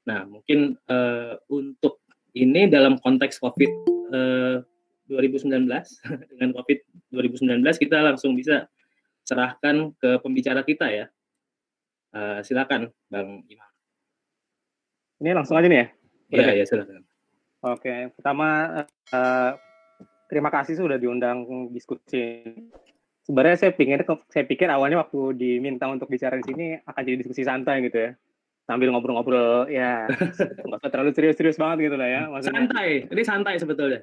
Nah, mungkin untuk ini dalam konteks COVID 2019 dengan COVID 2019 kita langsung bisa serahkan ke pembicara kita ya. Silakan Bang Imam. Ini langsung aja nih ya? Iya, ya silakan. Oke, pertama terima kasih sudah diundang diskusi. Sebenarnya saya pikir awalnya waktu diminta untuk bicara di sini akan jadi diskusi santai gitu ya, sambil ngobrol-ngobrol ya, nggak usah terlalu serius-serius banget gitu lah ya, maksudnya. Santai, ini santai sebetulnya.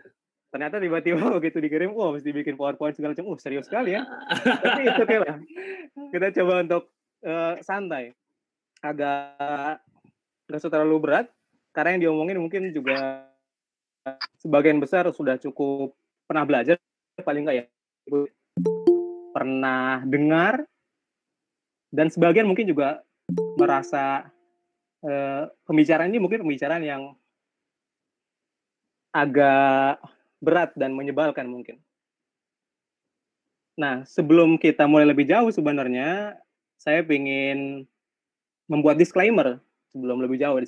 Ternyata tiba-tiba begitu dikirim, mesti bikin PowerPoint segala macam, serius sekali ya. Tapi itu oke lah. Kita coba untuk santai, agak nggak terlalu berat, karena yang diomongin mungkin juga sebagian besar sudah cukup pernah belajar, paling nggak ya pernah dengar, dan sebagian mungkin juga merasa pembicaraan ini mungkin pembicaraan yang agak berat dan menyebalkan mungkin. Nah, sebelum kita mulai lebih jauh sebenarnya, saya ingin membuat disclaimer sebelum lebih jauh.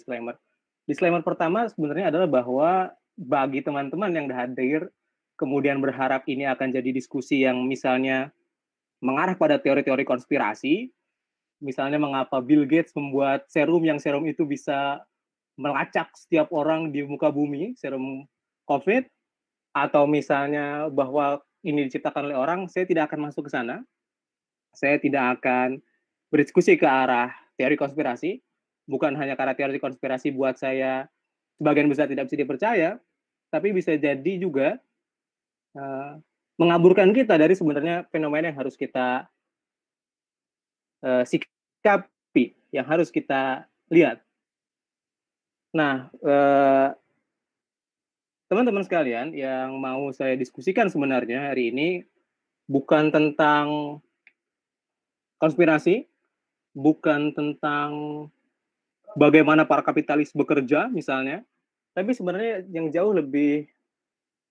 Disclaimer pertama sebenarnya adalah bahwa bagi teman-teman yang hadir, kemudian berharap ini akan jadi diskusi yang misalnya mengarah pada teori-teori konspirasi, misalnya mengapa Bill Gates membuat serum yang serum itu bisa melacak setiap orang di muka bumi, serum COVID, atau misalnya bahwa ini diciptakan oleh orang, saya tidak akan masuk ke sana. Saya tidak akan berdiskusi ke arah teori konspirasi, bukan hanya karena teori konspirasi buat saya sebagian besar tidak bisa dipercaya, tapi bisa jadi juga mengaburkan kita dari sebenarnya fenomena yang harus kita sikapi, yang harus kita lihat. Nah, teman-teman sekalian, yang mau saya diskusikan sebenarnya hari ini bukan tentang konspirasi, bukan tentang bagaimana para kapitalis bekerja misalnya, tapi sebenarnya yang jauh lebih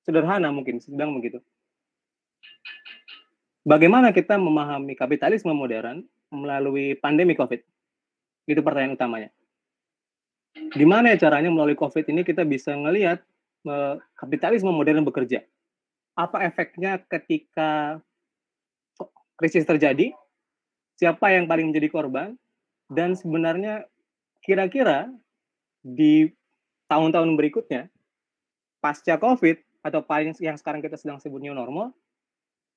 sederhana mungkin, sedang begitu. Bagaimana kita memahami kapitalisme modern melalui pandemi COVID? Itu pertanyaan utamanya. Gimana ya caranya melalui COVID ini kita bisa melihat kapitalisme modern bekerja? Apa efeknya ketika krisis terjadi? Siapa yang paling menjadi korban? Dan sebenarnya kira-kira di tahun-tahun berikutnya, pasca COVID, atau paling yang sekarang kita sedang sebut new normal,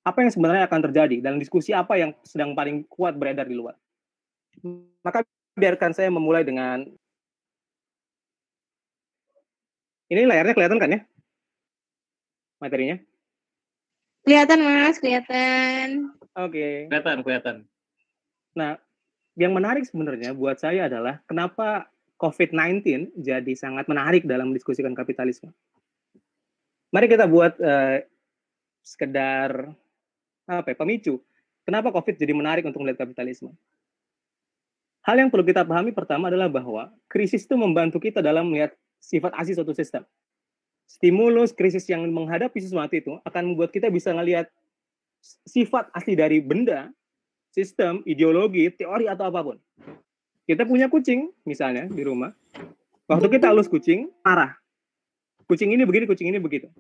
apa yang sebenarnya akan terjadi? Dalam diskusi apa yang sedang paling kuat beredar di luar? Maka biarkan saya memulai dengan ini. Layarnya kelihatan kan ya materinya? Kelihatan Mas, kelihatan. Oke. Kelihatan. Nah, yang menarik sebenarnya buat saya adalah kenapa COVID-19 jadi sangat menarik dalam mendiskusikan kapitalisme. Mari kita buat sekedar pemicu. Kenapa COVID jadi menarik untuk melihat kapitalisme? Hal yang perlu kita pahami pertama adalah bahwa krisis itu membantu kita dalam melihat sifat asli suatu sistem. Stimulus krisis yang menghadapi sesuatu itu akan membuat kita bisa melihat sifat asli dari benda, sistem, ideologi, teori, atau apapun. Kita punya kucing, misalnya, di rumah. Waktu kita halus kucing, marah. Kucing ini begini, kucing ini begitu.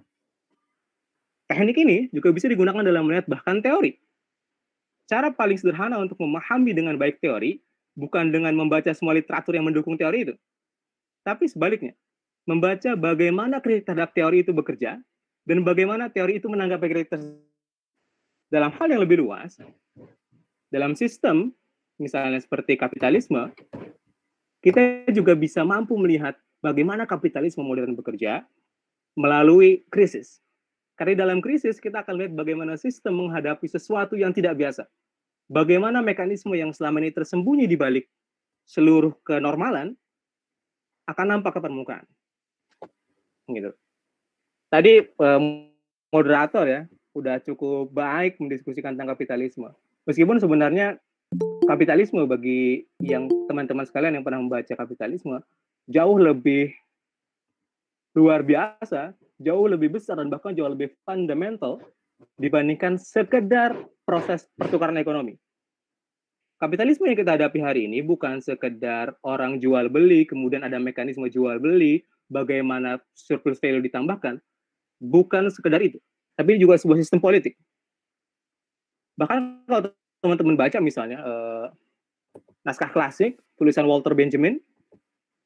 Teknik ini juga bisa digunakan dalam melihat bahkan teori. Cara paling sederhana untuk memahami dengan baik teori, bukan dengan membaca semua literatur yang mendukung teori itu, tapi sebaliknya, membaca bagaimana kritik terhadap teori itu bekerja, dan bagaimana teori itu menanggapi kritik dalam hal yang lebih luas. Dalam sistem, misalnya seperti kapitalisme, kita juga bisa mampu melihat bagaimana kapitalisme modern bekerja melalui krisis. Karena dalam krisis, kita akan lihat bagaimana sistem menghadapi sesuatu yang tidak biasa. Bagaimana mekanisme yang selama ini tersembunyi di balik seluruh kenormalan akan nampak ke permukaan. Gitu. Tadi moderator ya udah cukup baik mendiskusikan tentang kapitalisme. Meskipun sebenarnya kapitalisme bagi yang teman-teman sekalian yang pernah membaca kapitalisme jauh lebih luar biasa, jauh lebih besar, dan bahkan jauh lebih fundamental dibandingkan sekedar proses pertukaran ekonomi. kapitalisme yang kita hadapi hari ini bukan sekedar orang jual beli, kemudian ada mekanisme jual beli, bagaimana surplus value ditambahkan, bukan sekedar itu, tapi juga sebuah sistem politik. Bahkan kalau teman-teman baca misalnya naskah klasik tulisan Walter Benjamin,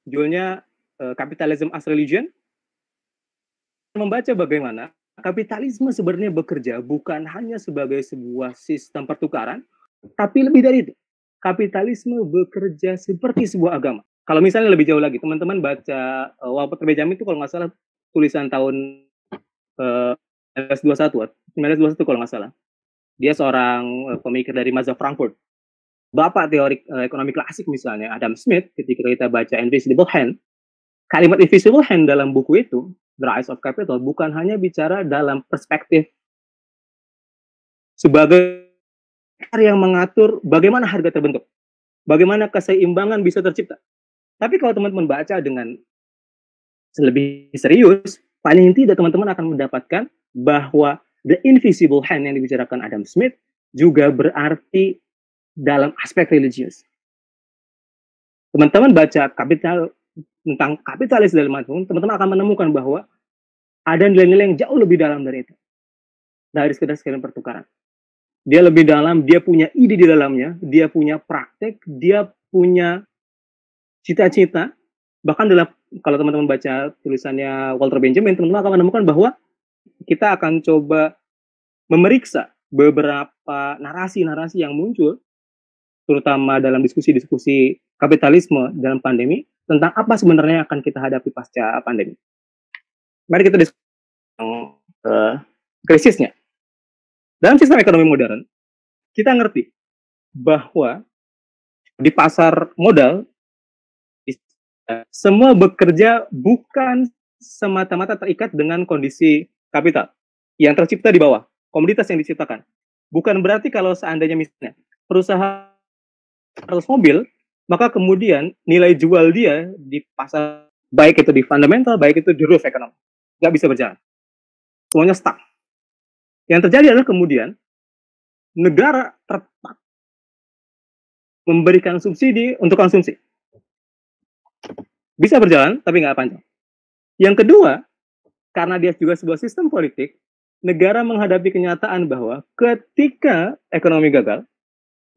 judulnya Capitalism as Religion, membaca bagaimana kapitalisme sebenarnya bekerja bukan hanya sebagai sebuah sistem pertukaran, tapi lebih dari itu. Kapitalisme bekerja seperti sebuah agama. Kalau misalnya lebih jauh lagi, teman-teman baca Walter Benjamin itu kalau nggak salah tulisan tahun 1921 kalau nggak salah. Dia seorang pemikir dari Mazhab Frankfurt. Bapak teori ekonomi klasik misalnya, Adam Smith, ketika kita baca Invisible Hand, kalimat Invisible Hand dalam buku itu, The Rise of Capital, bukan hanya bicara dalam perspektif sebagai yang mengatur bagaimana harga terbentuk, bagaimana keseimbangan bisa tercipta. Tapi kalau teman-teman baca dengan lebih serius, paling tidak teman-teman akan mendapatkan bahwa the invisible hand yang dibicarakan Adam Smith juga berarti dalam aspek religius. Teman-teman baca tentang kapitalis dalam itu, teman-teman akan menemukan bahwa ada nilai-nilai yang jauh lebih dalam dari itu. Dari sekedar pertukaran. Dia lebih dalam, dia punya ide di dalamnya, dia punya praktek, dia punya cita-cita. Bahkan dalam, kalau teman-teman baca tulisannya Walter Benjamin, teman-teman akan menemukan bahwa kita akan coba memeriksa beberapa narasi-narasi yang muncul, terutama dalam diskusi-diskusi kapitalisme dalam pandemi, tentang apa sebenarnya akan kita hadapi pasca pandemi. Mari kita diskusi tentang krisisnya. Dalam sistem ekonomi modern, kita ngerti bahwa di pasar modal, semua bekerja bukan semata-mata terikat dengan kondisi kapital yang tercipta di bawah, komoditas yang diciptakan. Bukan berarti kalau seandainya misalnya perusahaan harus mobil, maka kemudian nilai jual dia di pasar, baik itu di fundamental, baik itu di roof ekonomi, nggak bisa berjalan. Semuanya stuck. Yang terjadi adalah kemudian negara terpaksa memberikan subsidi untuk konsumsi. Bisa berjalan, tapi nggak panjang. Yang kedua, karena dia juga sebuah sistem politik, negara menghadapi kenyataan bahwa ketika ekonomi gagal,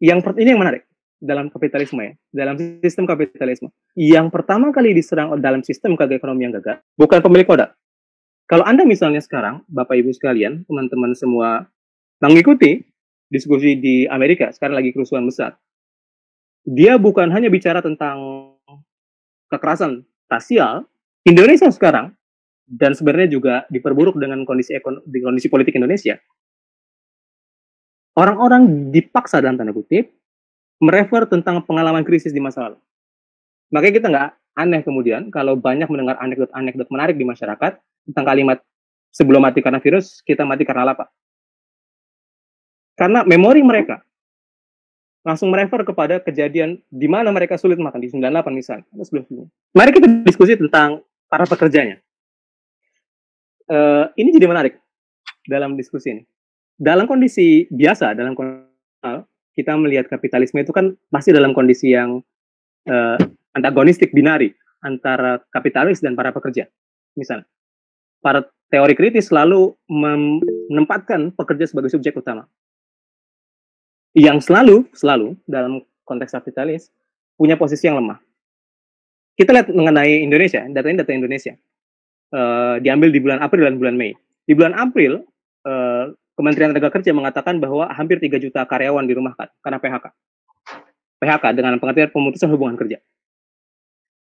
ini yang menarik dalam kapitalisme ya, dalam sistem kapitalisme, yang pertama kali diserang dalam sistem ekonomi yang gagal, bukan pemilik modal. Kalau Anda misalnya sekarang, Bapak Ibu sekalian, teman-teman semua mengikuti diskusi di Amerika, sekarang lagi kerusuhan besar. Dia bukan hanya bicara tentang kekerasan rasial, Indonesia sekarang, dan sebenarnya juga diperburuk dengan kondisi politik Indonesia. Orang-orang dipaksa dalam tanda kutip, merefer tentang pengalaman krisis di masa lalu. Makanya kita nggak aneh kemudian kalau banyak mendengar anekdot menarik di masyarakat tentang kalimat sebelum mati karena virus, kita mati karena lapar. Karena memori mereka langsung merefer kepada kejadian di mana mereka sulit makan, di 98 misalnya. Mari kita diskusi tentang para pekerjanya. Ini jadi menarik dalam diskusi ini. Dalam kondisi biasa, kita melihat kapitalisme itu kan pasti dalam kondisi yang antagonistik binari antara kapitalis dan para pekerja. Misalnya, para teori kritis selalu menempatkan pekerja sebagai subjek utama. Yang selalu dalam konteks kapitalis punya posisi yang lemah. Kita lihat mengenai Indonesia, data Indonesia. Diambil di bulan April dan bulan Mei. Di bulan April, Kementerian Tenaga Kerja mengatakan bahwa hampir 3 juta karyawan dirumahkan karena PHK. PHK dengan pengertian pemutusan hubungan kerja.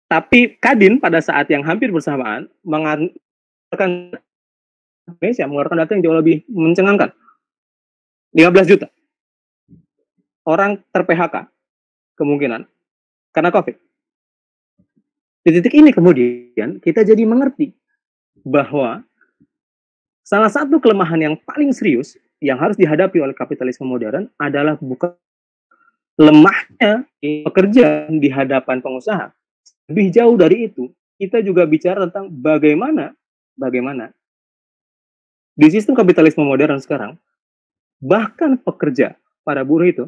Tapi Kadin pada saat yang hampir bersamaan mengeluarkan data yang jauh lebih mencengangkan. 15 juta orang ter-PHK kemungkinan karena COVID. Di titik ini kemudian kita jadi mengerti bahwa salah satu kelemahan yang paling serius yang harus dihadapi oleh kapitalisme modern adalah bukan lemahnya pekerja di hadapan pengusaha. Lebih jauh dari itu, kita juga bicara tentang bagaimana di sistem kapitalisme modern sekarang, bahkan pekerja, para buruh itu,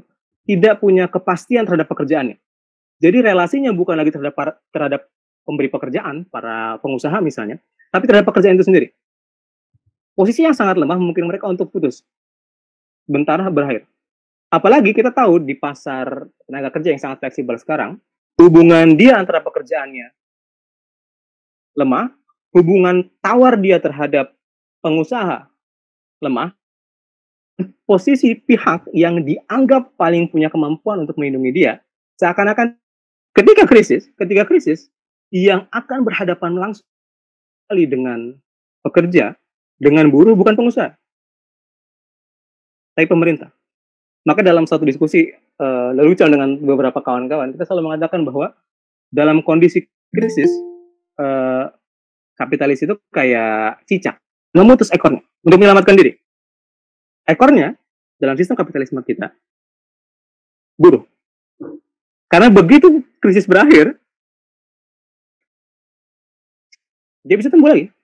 tidak punya kepastian terhadap pekerjaannya. Jadi relasinya bukan lagi terhadap pemberi pekerjaan, para pengusaha misalnya, tapi terhadap pekerjaan itu sendiri. Posisi yang sangat lemah mungkin mereka untuk putus. Bentar berakhir. Apalagi kita tahu di pasar tenaga kerja yang sangat fleksibel sekarang, hubungan dia antara pekerjaannya lemah, hubungan tawar dia terhadap pengusaha lemah, posisi pihak yang dianggap paling punya kemampuan untuk melindungi dia, seakan-akan ketika krisis, yang akan berhadapan langsung kali dengan pekerja, dengan buruh bukan pengusaha, tapi pemerintah. Maka dalam satu diskusi lelucon dengan beberapa kawan-kawan, kita selalu mengatakan bahwa dalam kondisi krisis, kapitalis itu kayak cicak, memutus ekornya untuk menyelamatkan diri. Ekornya dalam sistem kapitalisme kita buruh. Karena begitu krisis berakhir, dia bisa tumbuh lagi.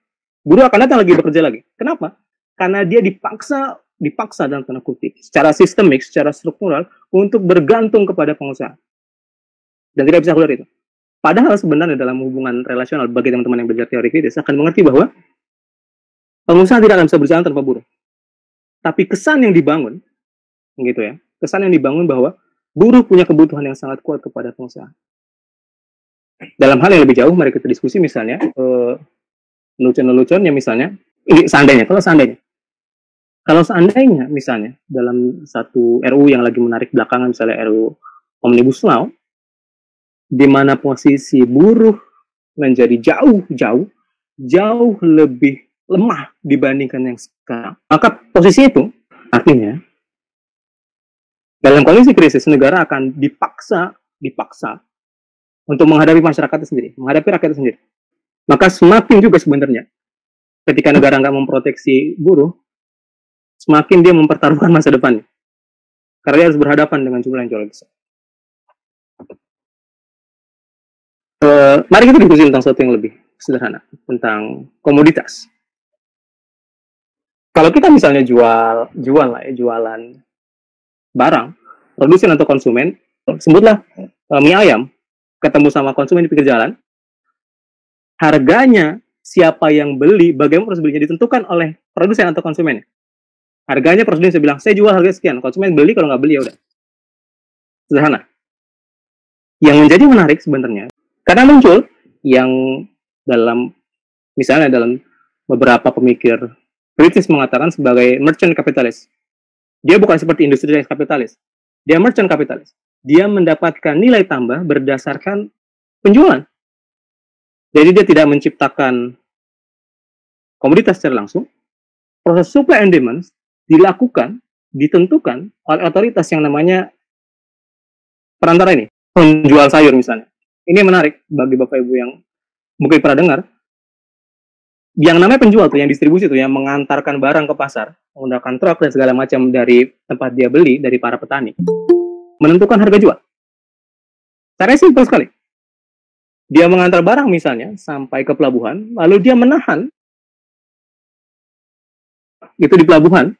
Buruh akan datang lagi bekerja lagi. Kenapa? Karena dia dipaksa dalam tanda kutip, secara sistemik, secara struktural, untuk bergantung kepada pengusaha. Dan tidak bisa keluar itu. Padahal sebenarnya dalam hubungan relasional, bagi teman-teman yang belajar teori kritis, akan mengerti bahwa pengusaha tidak akan bisa berjalan tanpa buruh. Tapi kesan yang dibangun, gitu ya, kesan yang dibangun bahwa buruh punya kebutuhan yang sangat kuat kepada pengusaha. Dalam hal yang lebih jauh, mari kita diskusi misalnya, lelucon-leluconnya misalnya, ini kalau seandainya misalnya dalam satu RUU yang lagi menarik belakangan, misalnya RUU Omnibus Law, di mana posisi buruh menjadi jauh lebih lemah dibandingkan yang sekarang, maka posisi itu artinya dalam kondisi krisis negara akan dipaksa untuk menghadapi masyarakatnya sendiri, menghadapi rakyatnya sendiri. Maka semakin juga sebenarnya ketika negara nggak memproteksi buruh, semakin dia mempertaruhkan masa depannya, karena dia harus berhadapan dengan jumlah yang jauh lebih besar. Mari kita diskusi tentang sesuatu yang lebih sederhana, tentang komoditas. Kalau kita misalnya jualan barang, produsen atau konsumen, sebutlah mie ayam, ketemu sama konsumen di pinggir jalan, harganya siapa yang beli, bagaimana proses belinya ditentukan oleh produsen atau konsumennya. Harganya produsen bisa bilang, saya jual harga sekian, konsumen beli, kalau nggak beli ya udah. Sederhana. Yang menjadi menarik sebenarnya, karena muncul yang misalnya dalam beberapa pemikir kritis mengatakan sebagai merchant kapitalis. Dia bukan seperti industri kapitalis. Dia merchant kapitalis. Dia mendapatkan nilai tambah berdasarkan penjualan. Jadi dia tidak menciptakan komoditas secara langsung. Proses supply and demand ditentukan oleh otoritas yang namanya perantara ini. Penjual sayur misalnya. Ini menarik bagi Bapak Ibu yang mungkin pernah dengar. Yang namanya penjual tuh, yang distribusi tuh, yang mengantarkan barang ke pasar, menggunakan truk dan segala macam dari tempat dia beli, dari para petani, menentukan harga jual. Caranya simpel sekali. Dia mengantar barang misalnya sampai ke pelabuhan, lalu dia menahan itu di pelabuhan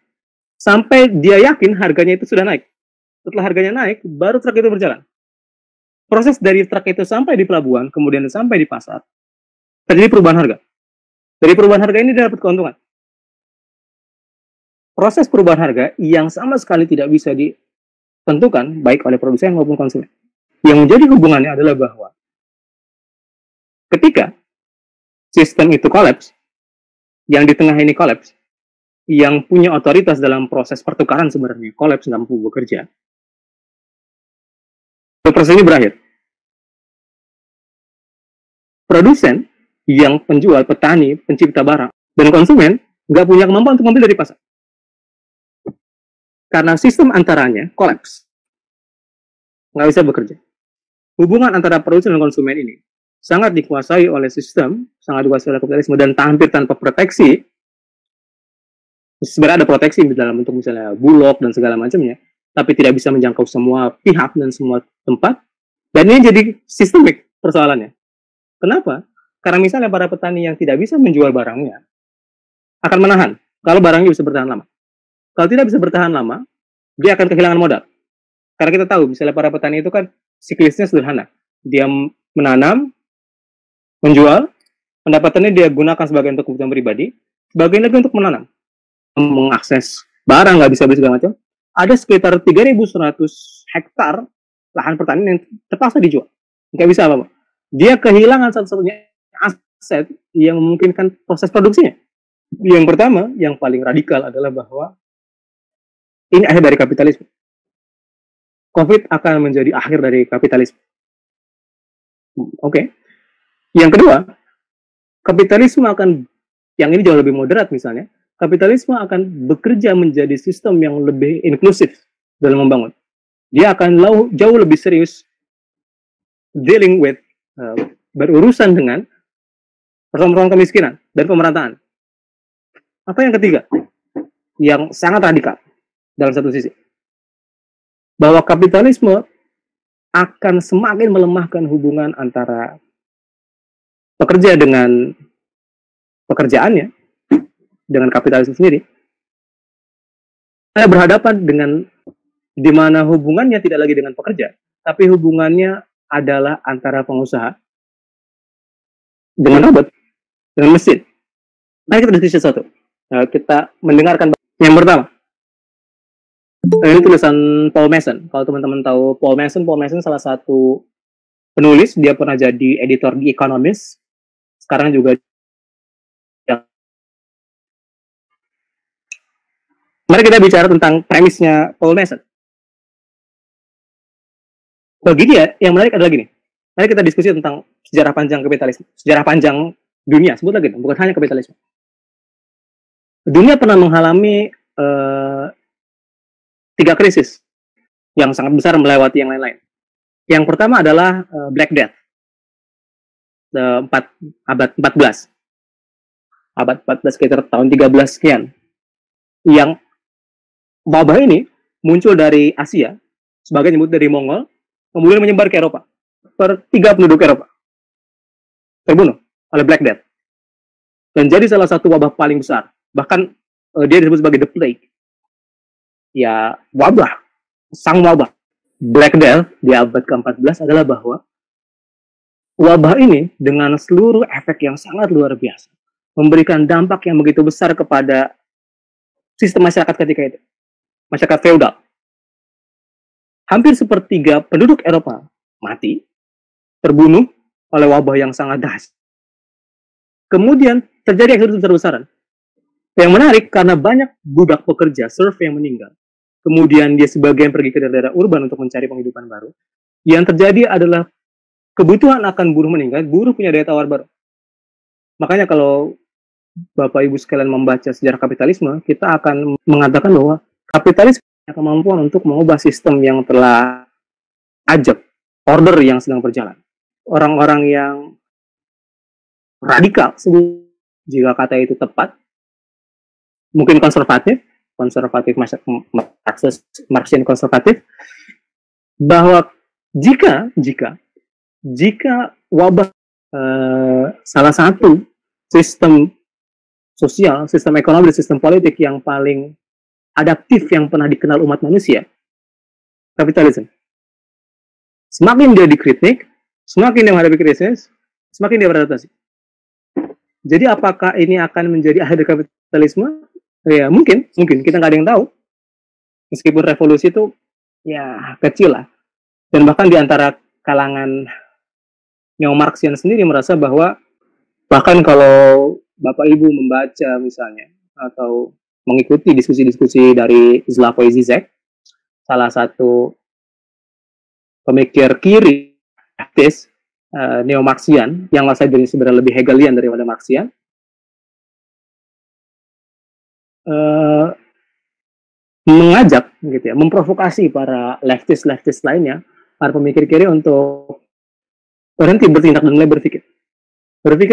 sampai dia yakin harganya itu sudah naik. Setelah harganya naik, baru truk itu berjalan. Proses dari truk itu sampai di pelabuhan, kemudian sampai di pasar, terjadi perubahan harga. Dari perubahan harga ini dia dapat keuntungan. Proses perubahan harga yang sama sekali tidak bisa ditentukan baik oleh produsen maupun konsumen. Yang menjadi hubungannya adalah bahwa ketika sistem itu kolaps, yang di tengah ini kolaps, yang punya otoritas dalam proses pertukaran sebenarnya kolaps, nggak mampu bekerja, proses ini berakhir. Produsen yang penjual, petani, pencipta barang, dan konsumen nggak punya kemampuan untuk membeli dari pasar. Karena sistem antaranya kolaps. Nggak bisa bekerja. Hubungan antara produsen dan konsumen ini sangat dikuasai oleh sistem, sangat dikuasai oleh kapitalisme, dan hampir tanpa proteksi. Sebenarnya ada proteksi dalam bentuk misalnya bulog dan segala macamnya, tapi tidak bisa menjangkau semua pihak dan semua tempat. Dan ini jadi sistemik persoalannya. Kenapa? Karena misalnya para petani yang tidak bisa menjual barangnya akan menahan kalau barangnya bisa bertahan lama. Kalau tidak bisa bertahan lama, dia akan kehilangan modal. Karena kita tahu, misalnya para petani itu kan siklusnya sederhana. Dia menanam, menjual, pendapatannya dia gunakan sebagian untuk kebutuhan pribadi, sebagian lagi untuk menanam, mengakses barang, nggak bisa beli segala macam. Ada sekitar 3.100 hektar lahan pertanian yang terpaksa dijual. Nggak bisa apa-apa. Dia kehilangan satu-satunya aset yang memungkinkan proses produksinya. Yang pertama, yang paling radikal adalah bahwa ini akhir dari kapitalisme. COVID akan menjadi akhir dari kapitalisme. Oke. Yang kedua, kapitalisme akan, yang ini jauh lebih moderat misalnya, kapitalisme akan bekerja menjadi sistem yang lebih inklusif dalam membangun. Dia akan jauh lebih serius dealing with, berurusan dengan persoalan kemiskinan dan pemerataan. Apa yang ketiga? Yang sangat radikal dalam satu sisi. Bahwa kapitalisme akan semakin melemahkan hubungan antara pekerja dengan pekerjaannya, dengan kapitalisme sendiri. Saya berhadapan dengan di mana hubungannya tidak lagi dengan pekerja, tapi hubungannya adalah antara pengusaha dengan robot, dengan mesin. Mari kita diskusi satu. Kita mendengarkan yang pertama. Ini tulisan Paul Mason. Kalau teman-teman tahu Paul Mason salah satu penulis. Dia pernah jadi editor di Economist. Sekarang juga. Mari kita bicara tentang premisnya Paul Mason. Bagi dia, yang menarik adalah gini. Mari kita diskusi tentang sejarah panjang kapitalisme. Sejarah panjang dunia, sebut lagi, bukan hanya kapitalisme. Dunia pernah mengalami 3 krisis yang sangat besar melewati yang lain-lain. Yang pertama adalah Black Death, abad 14. Abad 14 sekitar tahun 13 sekian. Yang wabah ini muncul dari Asia, sebagian nyebut dari Mongol, kemudian menyebar ke Eropa. 3 penduduk Eropa terbunuh oleh Black Death. Dan jadi salah satu wabah paling besar. Bahkan dia disebut sebagai The Plague. Ya, wabah. Sang wabah. Black Death di abad ke-14 adalah bahwa wabah ini dengan seluruh efek yang sangat luar biasa memberikan dampak yang begitu besar kepada sistem masyarakat ketika itu. Masyarakat feodal. Hampir sepertiga penduduk Eropa mati, terbunuh oleh wabah yang sangat dahsyat. Kemudian terjadi eksodus besar-besaran. Yang menarik karena banyak budak pekerja serf yang meninggal. Kemudian dia sebagian pergi ke daerah urban untuk mencari penghidupan baru. Yang terjadi adalah kebutuhan akan buruh meninggal, buruh punya daya tawar baru. Makanya kalau Bapak Ibu sekalian membaca sejarah kapitalisme, kita akan mengatakan bahwa kapitalis punya kemampuan untuk mengubah sistem yang telah ajak, order yang sedang berjalan. Orang-orang yang radikal, jika kata itu tepat, mungkin konservatif Marxian konservatif, bahwa jika wabah salah satu sistem sosial, sistem ekonomi, dan sistem politik yang paling adaptif yang pernah dikenal umat manusia, kapitalisme. Semakin dia dikritik, semakin dia menghadapi krisis, semakin dia beradaptasi. Jadi apakah ini akan menjadi akhir kapitalisme? Ya mungkin kita nggak ada yang tahu. Meskipun revolusi itu ya kecil lah. Dan bahkan di antara kalangan neo-Marxian sendiri merasa bahwa bahkan kalau Bapak Ibu membaca misalnya atau mengikuti diskusi-diskusi dari Slavoj Zizek, salah satu pemikir kiri aktif neo-Marxian yang saya jadi sebenarnya lebih Hegelian daripada Marxian, mengajak gitu ya, memprovokasi para leftist lainnya, para pemikir kiri untuk berhenti bertindak dan mulai berpikir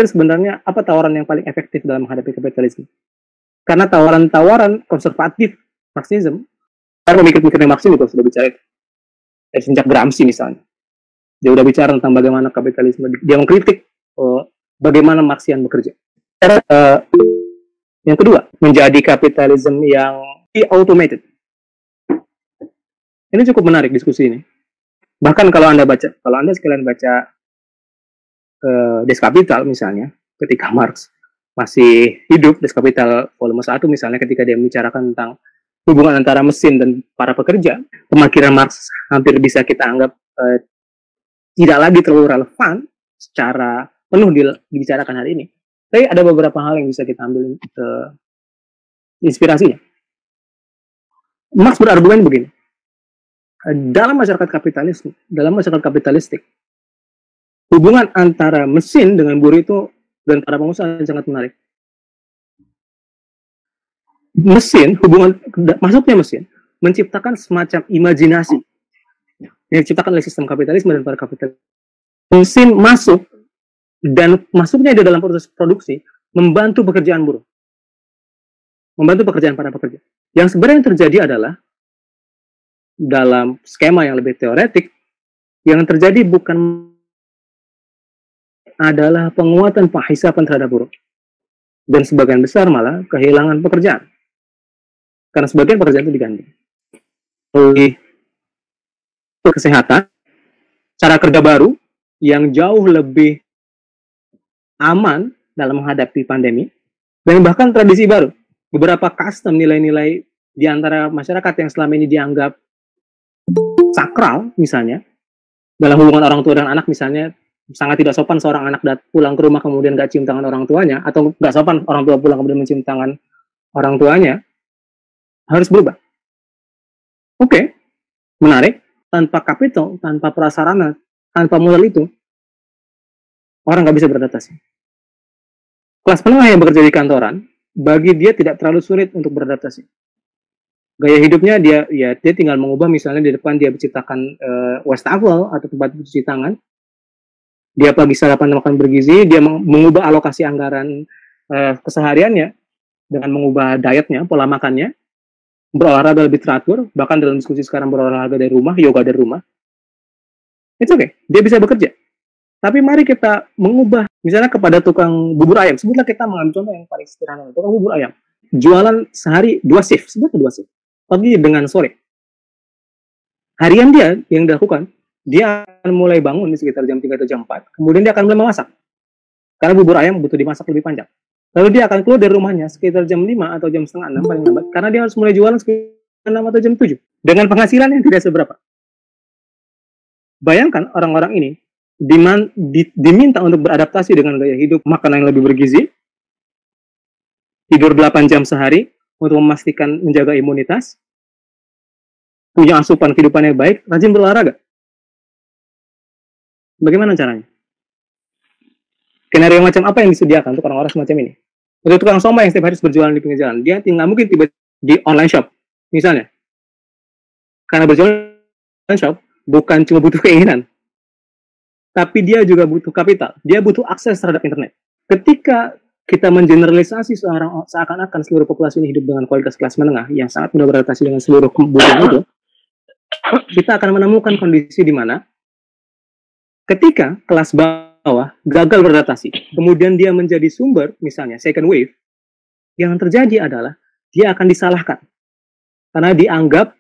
sebenarnya apa tawaran yang paling efektif dalam menghadapi kapitalisme. Karena tawaran konservatif Marxism, para pemikir-pemikir Marxisme juga sudah bicara sejak Gramsci misalnya. Dia sudah bicara tentang bagaimana kapitalisme, dia mengkritik bagaimana Marxian bekerja. Yang kedua, menjadi kapitalisme yang automated. Ini cukup menarik diskusi ini. Bahkan kalau Anda sekalian baca Des Kapital misalnya, ketika Marx masih hidup, Des Kapital volume 1 misalnya, ketika dia membicarakan tentang hubungan antara mesin dan para pekerja, pemikiran Marx hampir bisa kita anggap tidak lagi terlalu relevan secara penuh dibicarakan hari ini. Tapi ada beberapa hal yang bisa kita ambil inspirasinya. Marx berargumen begini. Dalam masyarakat kapitalistik, hubungan antara mesin dengan buruh itu dan para pengusaha sangat menarik. Masuknya mesin menciptakan semacam imajinasi yang diciptakan oleh sistem kapitalisme dan para kapitalis. Mesin masuk dan masuknya di dalam proses produksi membantu pekerjaan buruh, membantu pekerjaan para pekerja. Yang sebenarnya yang terjadi adalah dalam skema yang lebih teoretik, yang terjadi adalah penguatan penghisapan terhadap buruh. Dan sebagian besar malah kehilangan pekerjaan. Karena sebagian pekerjaan itu diganti. Oleh kesehatan, cara kerja baru yang jauh lebih aman dalam menghadapi pandemi, dan bahkan tradisi baru. Beberapa custom nilai-nilai di antara masyarakat yang selama ini dianggap sakral, misalnya dalam hubungan orang tua dan anak, misalnya sangat tidak sopan seorang anak pulang ke rumah kemudian gak cium tangan orang tuanya, atau gak sopan orang tua pulang kemudian mencium tangan orang tuanya, harus berubah. Oke, menarik. Tanpa kapital, tanpa prasarana, tanpa modal itu, orang gak bisa beradaptasi. Kelas menengah yang bekerja di kantoran, bagi dia tidak terlalu sulit untuk beradaptasi. Gaya hidupnya dia tinggal mengubah, misalnya di depan dia menciptakan wastafel atau tempat cuci tangan. Dia pagi sarapan makan bergizi, dia mengubah alokasi anggaran kesehariannya dengan mengubah dietnya, pola makannya, berolahraga lebih teratur, bahkan dalam diskusi sekarang berolahraga dari rumah, yoga dari rumah. It's okay, dia bisa bekerja. Tapi mari kita mengubah, misalnya kepada tukang bubur ayam, sebutlah kita mengambil contoh yang paling sederhana, tukang bubur ayam. Jualan sehari 2 shift, sebutlah 2 shift. Pagi dengan sore. Harian dia yang dilakukan, dia akan mulai bangun di sekitar jam 3 atau jam 4, kemudian dia akan mulai memasak. Karena bubur ayam butuh dimasak lebih panjang. Lalu dia akan keluar dari rumahnya sekitar jam 5 atau jam setengah 6 paling lambat, karena dia harus mulai jualan sekitar 6 atau jam 7 dengan penghasilan yang tidak seberapa. Bayangkan orang-orang ini diminta untuk beradaptasi dengan gaya hidup makanan yang lebih bergizi, tidur 8 jam sehari untuk memastikan menjaga imunitas, punya asupan kehidupan yang baik, rajin berolahraga. Bagaimana caranya? Skenario macam apa yang disediakan untuk orang-orang semacam ini? Untuk tukang somai yang setiap hari harus berjualan di pinggir jalan, dia tinggal mungkin tiba di online shop, misalnya. Karena berjualan online shop bukan cuma butuh keinginan, tapi dia juga butuh kapital. Dia butuh akses terhadap internet. Ketika kita mengeneralisasi seakan-akan seluruh populasi ini hidup dengan kualitas kelas menengah yang sangat mudah beradaptasi dengan seluruh kebutuhan itu, kita akan menemukan kondisi di mana ketika kelas bawah gagal beradaptasi, kemudian dia menjadi sumber, misalnya second wave, yang terjadi adalah dia akan disalahkan karena dianggap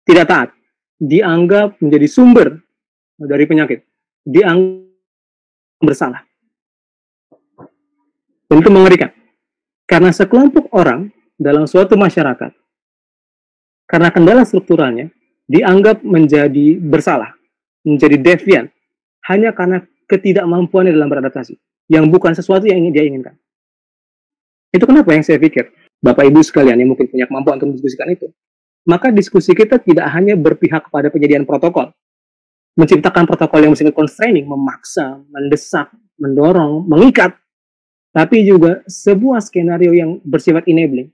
tidak taat, dianggap menjadi sumber dari penyakit, dianggap bersalah. Tentu mengerikan, karena sekelompok orang dalam suatu masyarakat, karena kendala strukturalnya, dianggap menjadi bersalah, menjadi devian, hanya karena ketidakmampuannya dalam beradaptasi, yang bukan sesuatu yang dia inginkan. Itu kenapa yang saya pikir, Bapak Ibu sekalian yang mungkin punya kemampuan untuk mendiskusikan itu, maka diskusi kita tidak hanya berpihak kepada penyediaan protokol, menciptakan protokol yang bersifat constraining, memaksa, mendesak, mendorong, mengikat, tapi juga sebuah skenario yang bersifat enabling,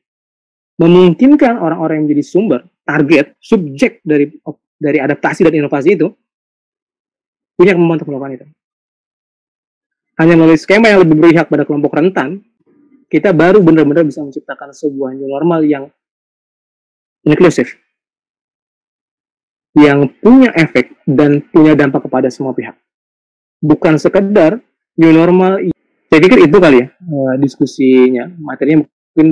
memungkinkan orang-orang yang menjadi sumber, target, subjek dari adaptasi dan inovasi itu, punya kemampuan untuk melakukan itu. Hanya melalui skema yang lebih berpihak pada kelompok rentan, kita baru benar-benar bisa menciptakan sebuah new normal yang inklusif, yang punya efek dan punya dampak kepada semua pihak. Bukan sekedar new normal. Saya pikir itu kali ya diskusinya, materinya mungkin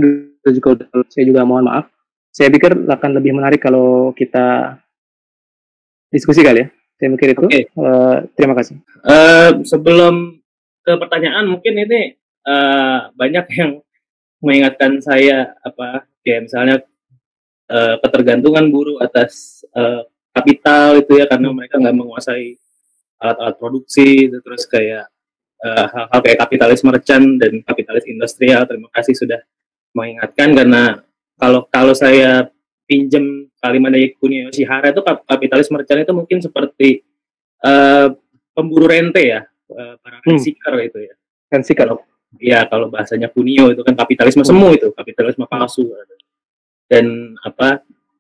juga saya juga mohon maaf Saya pikir akan lebih menarik kalau kita diskusi kali ya. Saya mikir itu. Oke. Terima kasih. Sebelum ke pertanyaan, mungkin ini banyak yang mengingatkan saya kayak misalnya ketergantungan buruh atas kapital itu ya, karena mereka nggak menguasai alat-alat produksi, terus kayak hal-hal kayak kapitalis merchant dan kapitalis industrial. Terima kasih sudah mengingatkan, karena kalau saya pinjem kalimat dari Kunio Yoshihara itu, kapitalis merchant itu mungkin seperti pemburu rente ya, para rent seeker itu ya. Rent seeker. Kalau bahasanya Kunio itu kan kapitalisme semu, itu kapitalisme palsu. Dan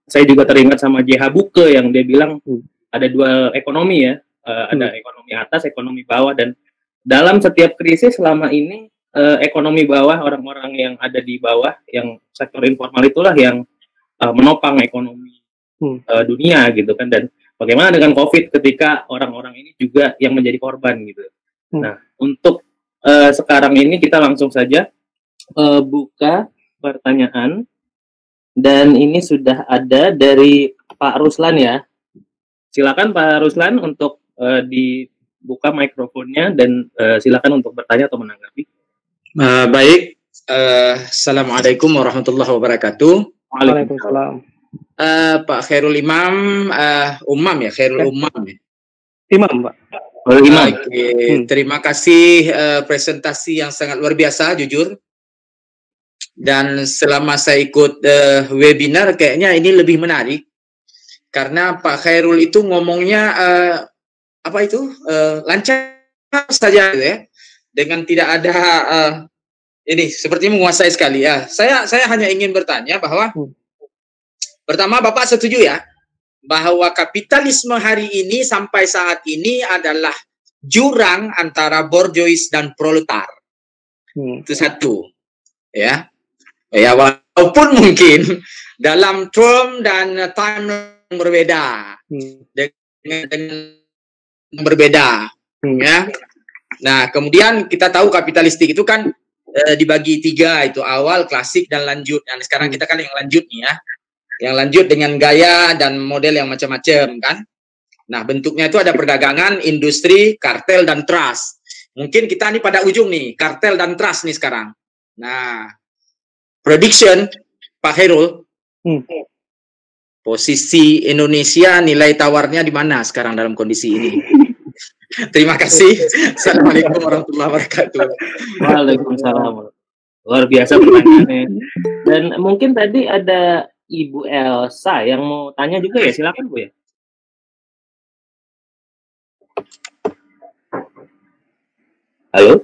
saya juga teringat sama J.H. Buke yang dia bilang ada dua ekonomi ya, ada ekonomi atas, ekonomi bawah, dan dalam setiap krisis selama ini ekonomi bawah, orang-orang yang ada di bawah, yang sektor informal itulah yang menopang ekonomi dunia gitu kan. Dan bagaimana dengan COVID ketika orang-orang ini juga yang menjadi korban gitu. Nah, untuk sekarang ini kita langsung saja buka pertanyaan, dan ini sudah ada dari Pak Ruslan ya. Silakan Pak Ruslan untuk dibuka mikrofonnya, dan silakan untuk bertanya atau menanggapi. Baik, Assalamualaikum warahmatullahi wabarakatuh. Waalaikumsalam. Pak Khairul Imam, Khairul Umam ya. Imam, Pak. Imam. Terima kasih presentasi yang sangat luar biasa, jujur. Dan selama saya ikut webinar, kayaknya ini lebih menarik karena Pak Khairul itu ngomongnya lancar saja gitu ya, dengan tidak ada ini seperti menguasai sekali ya. Saya hanya ingin bertanya bahwa pertama, Bapak setuju ya bahwa kapitalisme hari ini sampai saat ini adalah jurang antara borjuis dan proletar. Itu satu ya. Ya, walaupun mungkin dalam term dan time yang berbeda, dengan berbeda ya. Nah, kemudian kita tahu kapitalistik itu kan dibagi tiga, itu awal, klasik, dan lanjut. Nah, sekarang kita kan yang lanjut nih ya, yang lanjut dengan gaya dan model yang macam-macam kan. Nah, bentuknya itu ada perdagangan, industri, kartel, dan trust. Mungkin kita nih pada ujung nih, kartel dan trust nih sekarang. Nah, prediction Pak Khairul, posisi Indonesia nilai tawarnya di mana sekarang dalam kondisi ini? Terima kasih. Assalamualaikum warahmatullahi wabarakatuh. Waalaikumsalam. Luar biasa pertanyaannya. Dan mungkin tadi ada Ibu Elsa yang mau tanya juga ya, silakan Bu ya. Halo?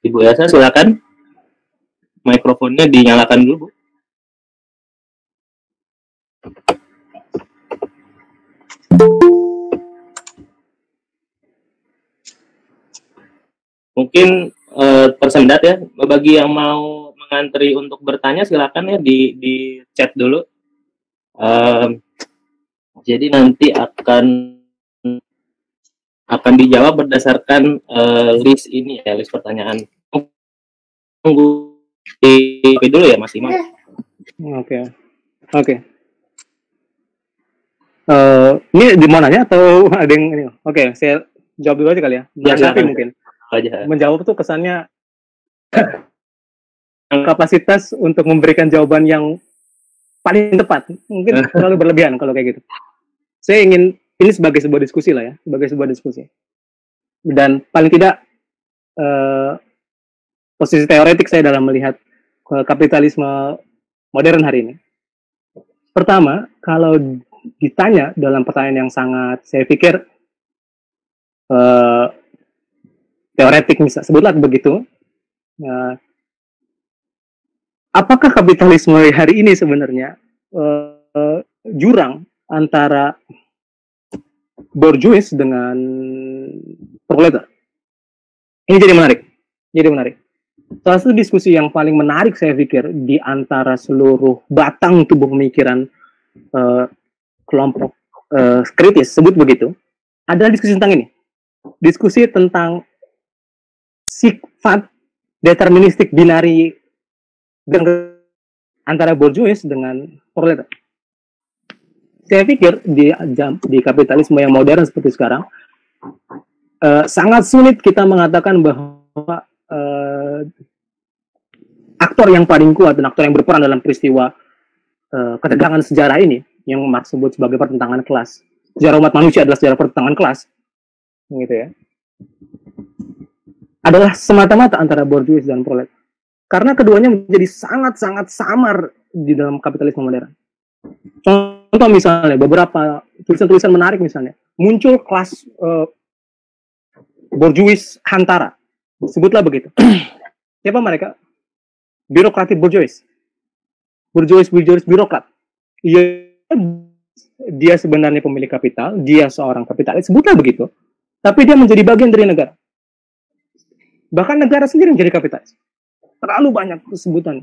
Ibu Elsa, silakan. Mikrofonnya dinyalakan dulu, Bu. Mungkin tersendat ya. Bagi yang mau mengantri untuk bertanya, silakan ya di chat dulu. Jadi nanti akan dijawab berdasarkan list ini ya, list pertanyaan. Tunggu di dulu ya Mas Imam. Oke. Ini di mau nanya atau ada yang ini? Oke, saya jawab dulu aja kali ya. Tapi mungkin aja. Menjawab tuh kesannya kapasitas untuk memberikan jawaban yang paling tepat. Mungkin terlalu berlebihan kalau kayak gitu. Saya ingin ini sebagai sebuah diskusi lah ya, sebagai sebuah diskusi. Dan paling tidak posisi teoretik saya dalam melihat kapitalisme modern hari ini. Pertama, kalau ditanya dalam pertanyaan yang sangat, saya pikir teoretik, misalnya sebutlah begitu, apakah kapitalisme hari ini sebenarnya jurang antara borjuis dengan proletar? Ini jadi menarik. Salah satu diskusi yang paling menarik saya pikir di antara seluruh batang tubuh pemikiran kelompok kritis, sebut begitu, adalah diskusi tentang ini. Diskusi tentang sifat deterministik binari dan antara bourgeois dengan proletar. Saya pikir di kapitalisme yang modern seperti sekarang, sangat sulit kita mengatakan bahwa aktor yang paling kuat dan aktor yang berperan dalam peristiwa ketegangan sejarah ini, yang Marx sebut sebagai pertentangan kelas. Sejarah umat manusia adalah sejarah pertentangan kelas, gitu ya. Adalah semata-mata antara bourgeois dan prolet. Karena keduanya menjadi sangat-sangat samar di dalam kapitalisme modern. Contoh misalnya, beberapa tulisan-tulisan menarik misalnya, muncul kelas bourgeois hantara, sebutlah begitu. Siapa mereka? Birokratik bourgeois. Bourgeois birokrat. Dia sebenarnya pemilik kapital, dia seorang kapitalis, sebutlah begitu. Tapi dia menjadi bagian dari negara. Bahkan negara sendiri menjadi kapitalis. Terlalu banyak sebutan.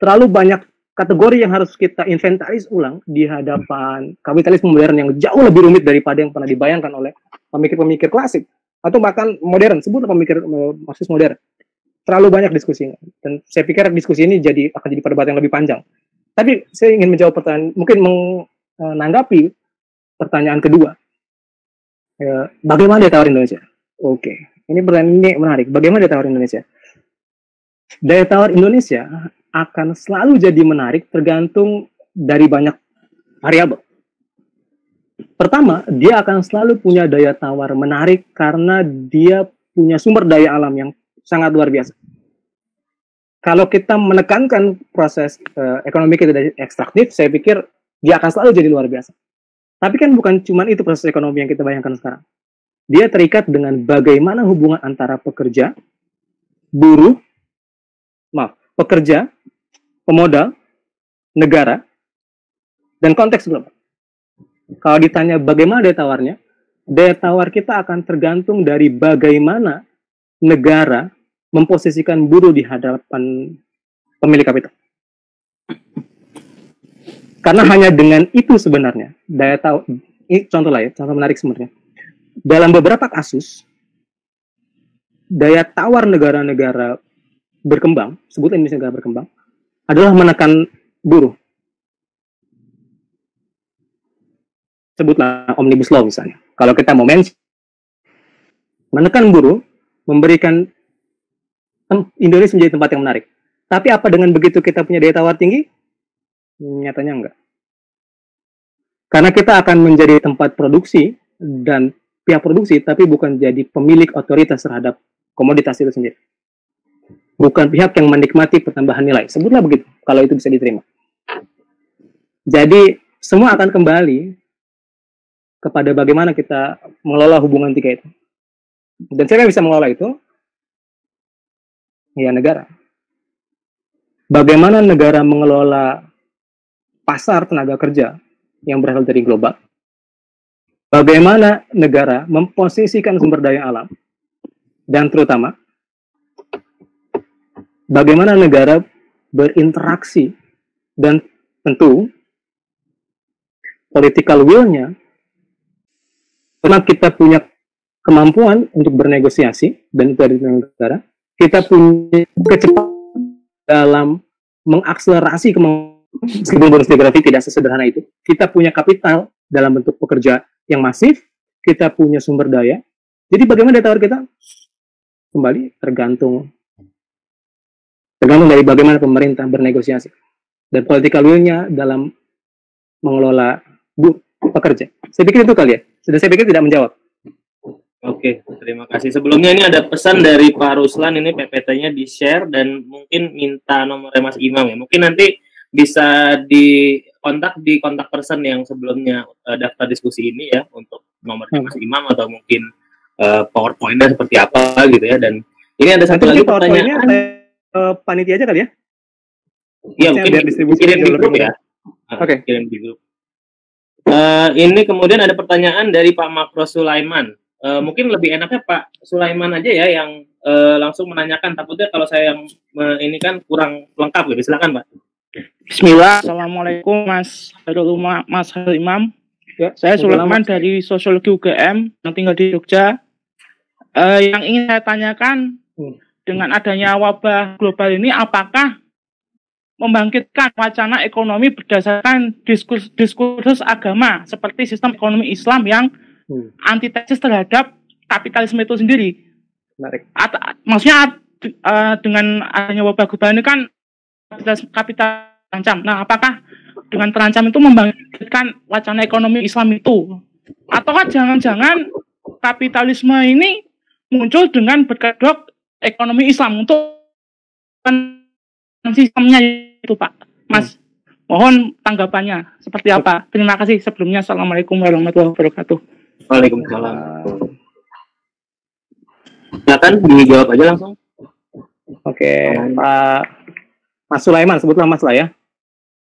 Terlalu banyak kategori yang harus kita inventaris ulang di hadapan kapitalisme modern yang jauh lebih rumit daripada yang pernah dibayangkan oleh pemikir-pemikir klasik. Atau bahkan modern, sebutlah pemikir Marxis modern. Terlalu banyak diskusinya. Dan saya pikir diskusi ini akan jadi perdebatan yang lebih panjang. Tapi saya ingin menjawab pertanyaan, mungkin menanggapi pertanyaan kedua. Bagaimana daya tawar Indonesia? Oke. Ini pertanyaan ini menarik. Bagaimana daya tawar Indonesia? Daya tawar Indonesia akan selalu jadi menarik tergantung dari banyak variabel. Pertama, dia akan selalu punya daya tawar menarik karena dia punya sumber daya alam yang sangat luar biasa. Kalau kita menekankan proses ekonomi kita dari ekstraktif, saya pikir dia akan selalu jadi luar biasa. Tapi kan bukan cuma itu proses ekonomi yang kita bayangkan sekarang. Dia terikat dengan bagaimana hubungan antara pekerja, pemodal, negara, dan konteks global. Kalau ditanya bagaimana daya tawar kita akan tergantung dari bagaimana negara memposisikan buruh di hadapan pemilik kapital. Karena hanya dengan itu sebenarnya, ini contoh menarik sebenarnya. Dalam beberapa kasus, daya tawar negara-negara berkembang, sebutlah Indonesia negara berkembang, adalah menekan buruh. Sebutlah Omnibus Law misalnya. Kalau kita mau menekan buruh, memberikan Indonesia menjadi tempat yang menarik. Tapi apa dengan begitu kita punya daya tawar tinggi? Nyatanya enggak. Karena kita akan menjadi tempat produksi dan pihak produksi, tapi bukan jadi pemilik otoritas terhadap komoditas itu sendiri. Bukan pihak yang menikmati pertambahan nilai. Sebutlah begitu, kalau itu bisa diterima. Jadi, semua akan kembali kepada bagaimana kita mengelola hubungan tiga itu. Dan siapa yang bisa mengelola itu? Ya, negara. Bagaimana negara mengelola pasar tenaga kerja yang berasal dari global? Bagaimana negara memposisikan sumber daya alam? Dan terutama, bagaimana negara berinteraksi dan tentu political will-nya, karena kita punya kemampuan untuk bernegosiasi dan itu ada di negara, kita punya kecepatan dalam mengakselerasi kemampuan, meskipun bonus demografi tidak sesederhana itu. Kita punya kapital dalam bentuk pekerja yang masif, kita punya sumber daya. Jadi bagaimana daya tawar kita? Kembali tergantung dari bagaimana pemerintah bernegosiasi dan political will-nya dalam mengelola pekerja. Saya pikir itu kali ya. Sudah saya pikir tidak menjawab. Oke, terima kasih. Sebelumnya ini ada pesan dari Pak Ruslan, ini PPT-nya di-share dan mungkin minta nomornya Mas Imam ya. Mungkin nanti bisa di kontak person yang sebelumnya daftar diskusi ini ya, untuk nomornya Mas Imam atau mungkin PowerPoint-nya seperti apa gitu ya. Dan ini ada satu lagi pertanyaan. Panitia aja kali ya? Iya, mungkin kirim di grup ya. Oke. Kirim di grup. Ini kemudian ada pertanyaan dari Pak Makro Sulaiman. Mungkin lebih enaknya Pak Sulaiman aja ya yang langsung menanyakan. Takutnya kalau saya yang ini kan kurang lengkap gitu. Silakan Pak. Bismillah. Assalamualaikum Mas Imam. Ya, saya Sulaiman dari Sosiologi UGM yang tinggal di Jogja. Yang ingin saya tanyakan, dengan adanya wabah global ini, apakah membangkitkan wacana ekonomi berdasarkan diskursus agama seperti sistem ekonomi Islam yang antitesis terhadap kapitalisme itu sendiri. Menarik. Maksudnya dengan adanya wabah global ini kan kapital terancam. Nah, apakah dengan terancam itu membangkitkan wacana ekonomi Islam itu? Ataukah jangan-jangan kapitalisme ini muncul dengan berkedok ekonomi Islam untuk sistemnya itu, Pak? Mas, mohon tanggapannya seperti apa? Terima kasih sebelumnya. Assalamualaikum warahmatullahi wabarakatuh. Waalaikumsalam. Silakan dijawab aja langsung. Oke, Pak Mas Sulaiman, sebutlah Mas lah ya,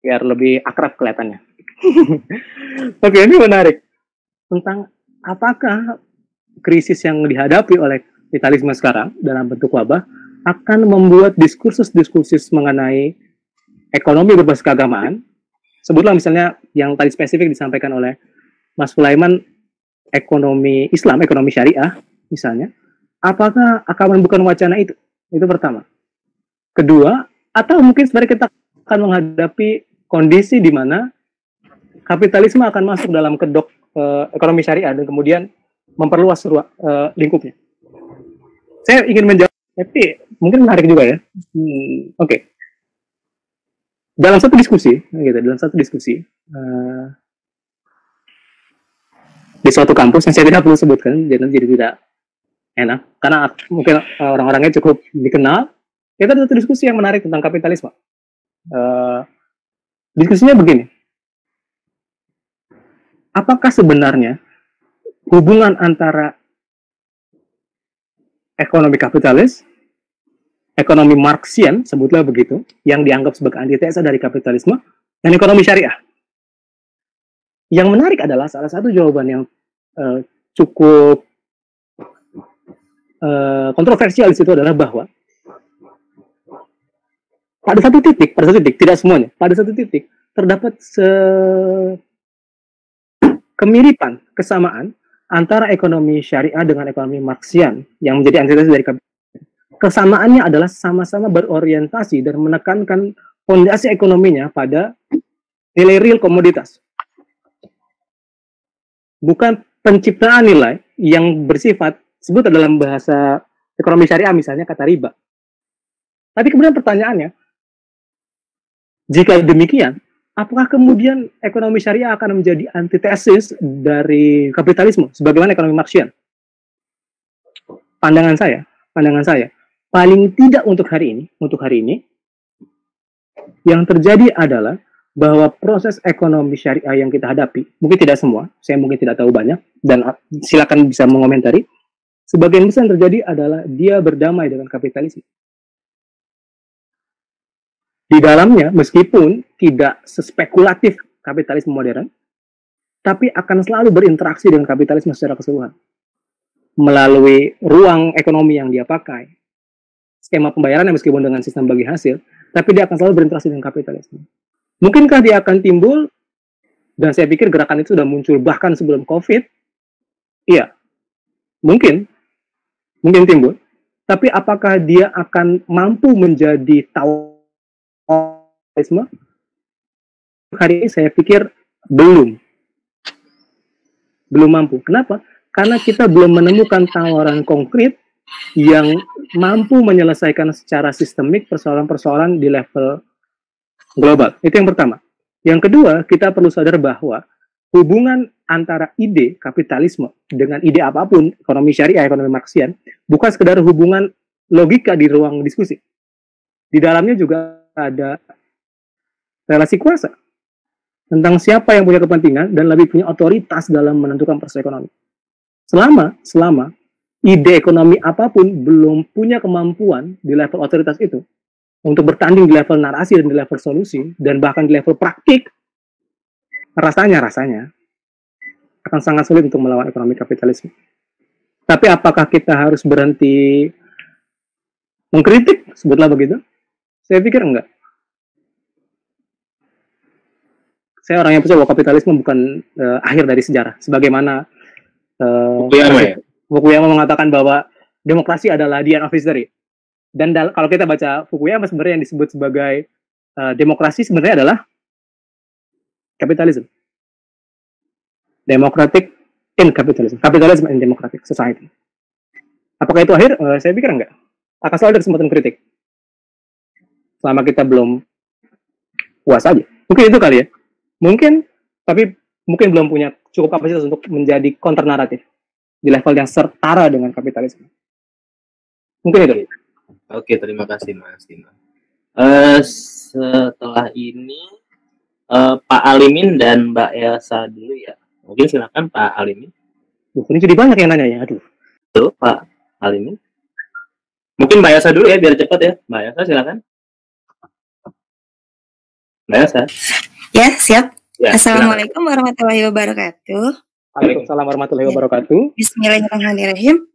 biar lebih akrab kelihatannya. Oke, ini menarik tentang apakah krisis yang dihadapi oleh kapitalisme sekarang dalam bentuk wabah akan membuat diskursus mengenai ekonomi berbasis keagamaan. Sebutlah misalnya yang tadi spesifik disampaikan oleh Mas Sulaiman, ekonomi Islam, ekonomi syariah misalnya. Apakah akan bukan wacana itu? Itu pertama. Kedua, atau mungkin sebenarnya kita akan menghadapi kondisi di mana kapitalisme akan masuk dalam kedok ekonomi syariah dan kemudian memperluas lingkupnya. Saya ingin menjawab, tapi mungkin menarik juga ya. Oke. Dalam satu diskusi, di suatu kampus yang saya tidak perlu sebutkan, jadi tidak enak, karena mungkin orang-orangnya cukup dikenal. Kita ada satu diskusi yang menarik tentang kapitalisme. Diskusinya begini. Apakah sebenarnya hubungan antara ekonomi kapitalis, ekonomi Marxian, sebutlah begitu, yang dianggap sebagai antitesa dari kapitalisme, dan ekonomi syariah? Yang menarik adalah salah satu jawaban yang cukup kontroversial di situ adalah bahwa pada satu titik, tidak semuanya, pada satu titik terdapat kemiripan, kesamaan antara ekonomi syariah dengan ekonomi Marxian yang menjadi antitesis dari kapitalisme. Kesamaannya adalah sama-sama berorientasi dan menekankan fondasi ekonominya pada nilai real komoditas. Bukan penciptaan nilai yang bersifat, sebut dalam bahasa ekonomi syariah misalnya kata riba. Tapi kemudian pertanyaannya, jika demikian, apakah kemudian ekonomi syariah akan menjadi antitesis dari kapitalisme sebagaimana ekonomi Marxian? Pandangan saya, paling tidak untuk hari ini, yang terjadi adalah bahwa proses ekonomi syariah yang kita hadapi, mungkin tidak semua, saya mungkin tidak tahu banyak, dan silakan bisa mengomentari, sebagian besar yang terjadi adalah dia berdamai dengan kapitalisme. Di dalamnya, meskipun tidak sespekulatif kapitalisme modern, tapi akan selalu berinteraksi dengan kapitalisme secara keseluruhan. Melalui ruang ekonomi yang dia pakai, skema pembayarannya meskipun dengan sistem bagi hasil, tapi dia akan selalu berinteraksi dengan kapitalisme. Mungkinkah dia akan timbul, dan saya pikir gerakan itu sudah muncul bahkan sebelum COVID, iya, mungkin timbul, tapi apakah dia akan mampu menjadi taoisme? Hari ini saya pikir belum mampu. Kenapa? Karena kita belum menemukan tawaran konkret yang mampu menyelesaikan secara sistemik persoalan-persoalan di level global. Itu yang pertama. Yang kedua, kita perlu sadar bahwa hubungan antara ide kapitalisme dengan ide apapun, ekonomi syariah, ekonomi Marxian, bukan sekedar hubungan logika di ruang diskusi. Di dalamnya juga ada relasi kuasa tentang siapa yang punya kepentingan dan lebih punya otoritas dalam menentukan proses ekonomi. Selama ide ekonomi apapun belum punya kemampuan di level otoritas itu untuk bertanding di level narasi dan di level solusi dan bahkan di level praktik, rasanya akan sangat sulit untuk melawan ekonomi kapitalisme. Tapi apakah kita harus berhenti mengkritik, sebutlah begitu? Saya pikir enggak. Saya orang yang percaya bahwa kapitalisme bukan akhir dari sejarah. Sebagaimana Fukuyama mengatakan bahwa demokrasi adalah the end of history. Dan kalau kita baca Fukuyama sebenarnya yang disebut sebagai demokrasi sebenarnya adalah kapitalisme. Democratic in capitalism. Capitalism in democratic society. Apakah itu akhir? Saya pikir enggak. Akan selalu ada kesempatan kritik. Selama kita belum puas aja. Mungkin itu kali ya. Mungkin, tapi mungkin belum punya cukup kapasitas untuk menjadi counter naratif di level yang setara dengan kapitalisme. Mungkin itu. Oke, terima kasih Mas Imam. Setelah ini Pak Alimin dan Mbak Elsa dulu ya. Mungkin silakan Pak Alimin. Ini jadi banyak yang nanya ya. Aduh. Tuh, Pak Alimin. Mungkin Mbak Elsa dulu ya, biar cepat ya. Mbak Elsa silakan. Mbak Elsa. Ya, siap. Ya, Assalamualaikum warahmatullahi wabarakatuh. Waalaikumsalam warahmatullahi wabarakatuh. Bismillahirrahmanirrahim.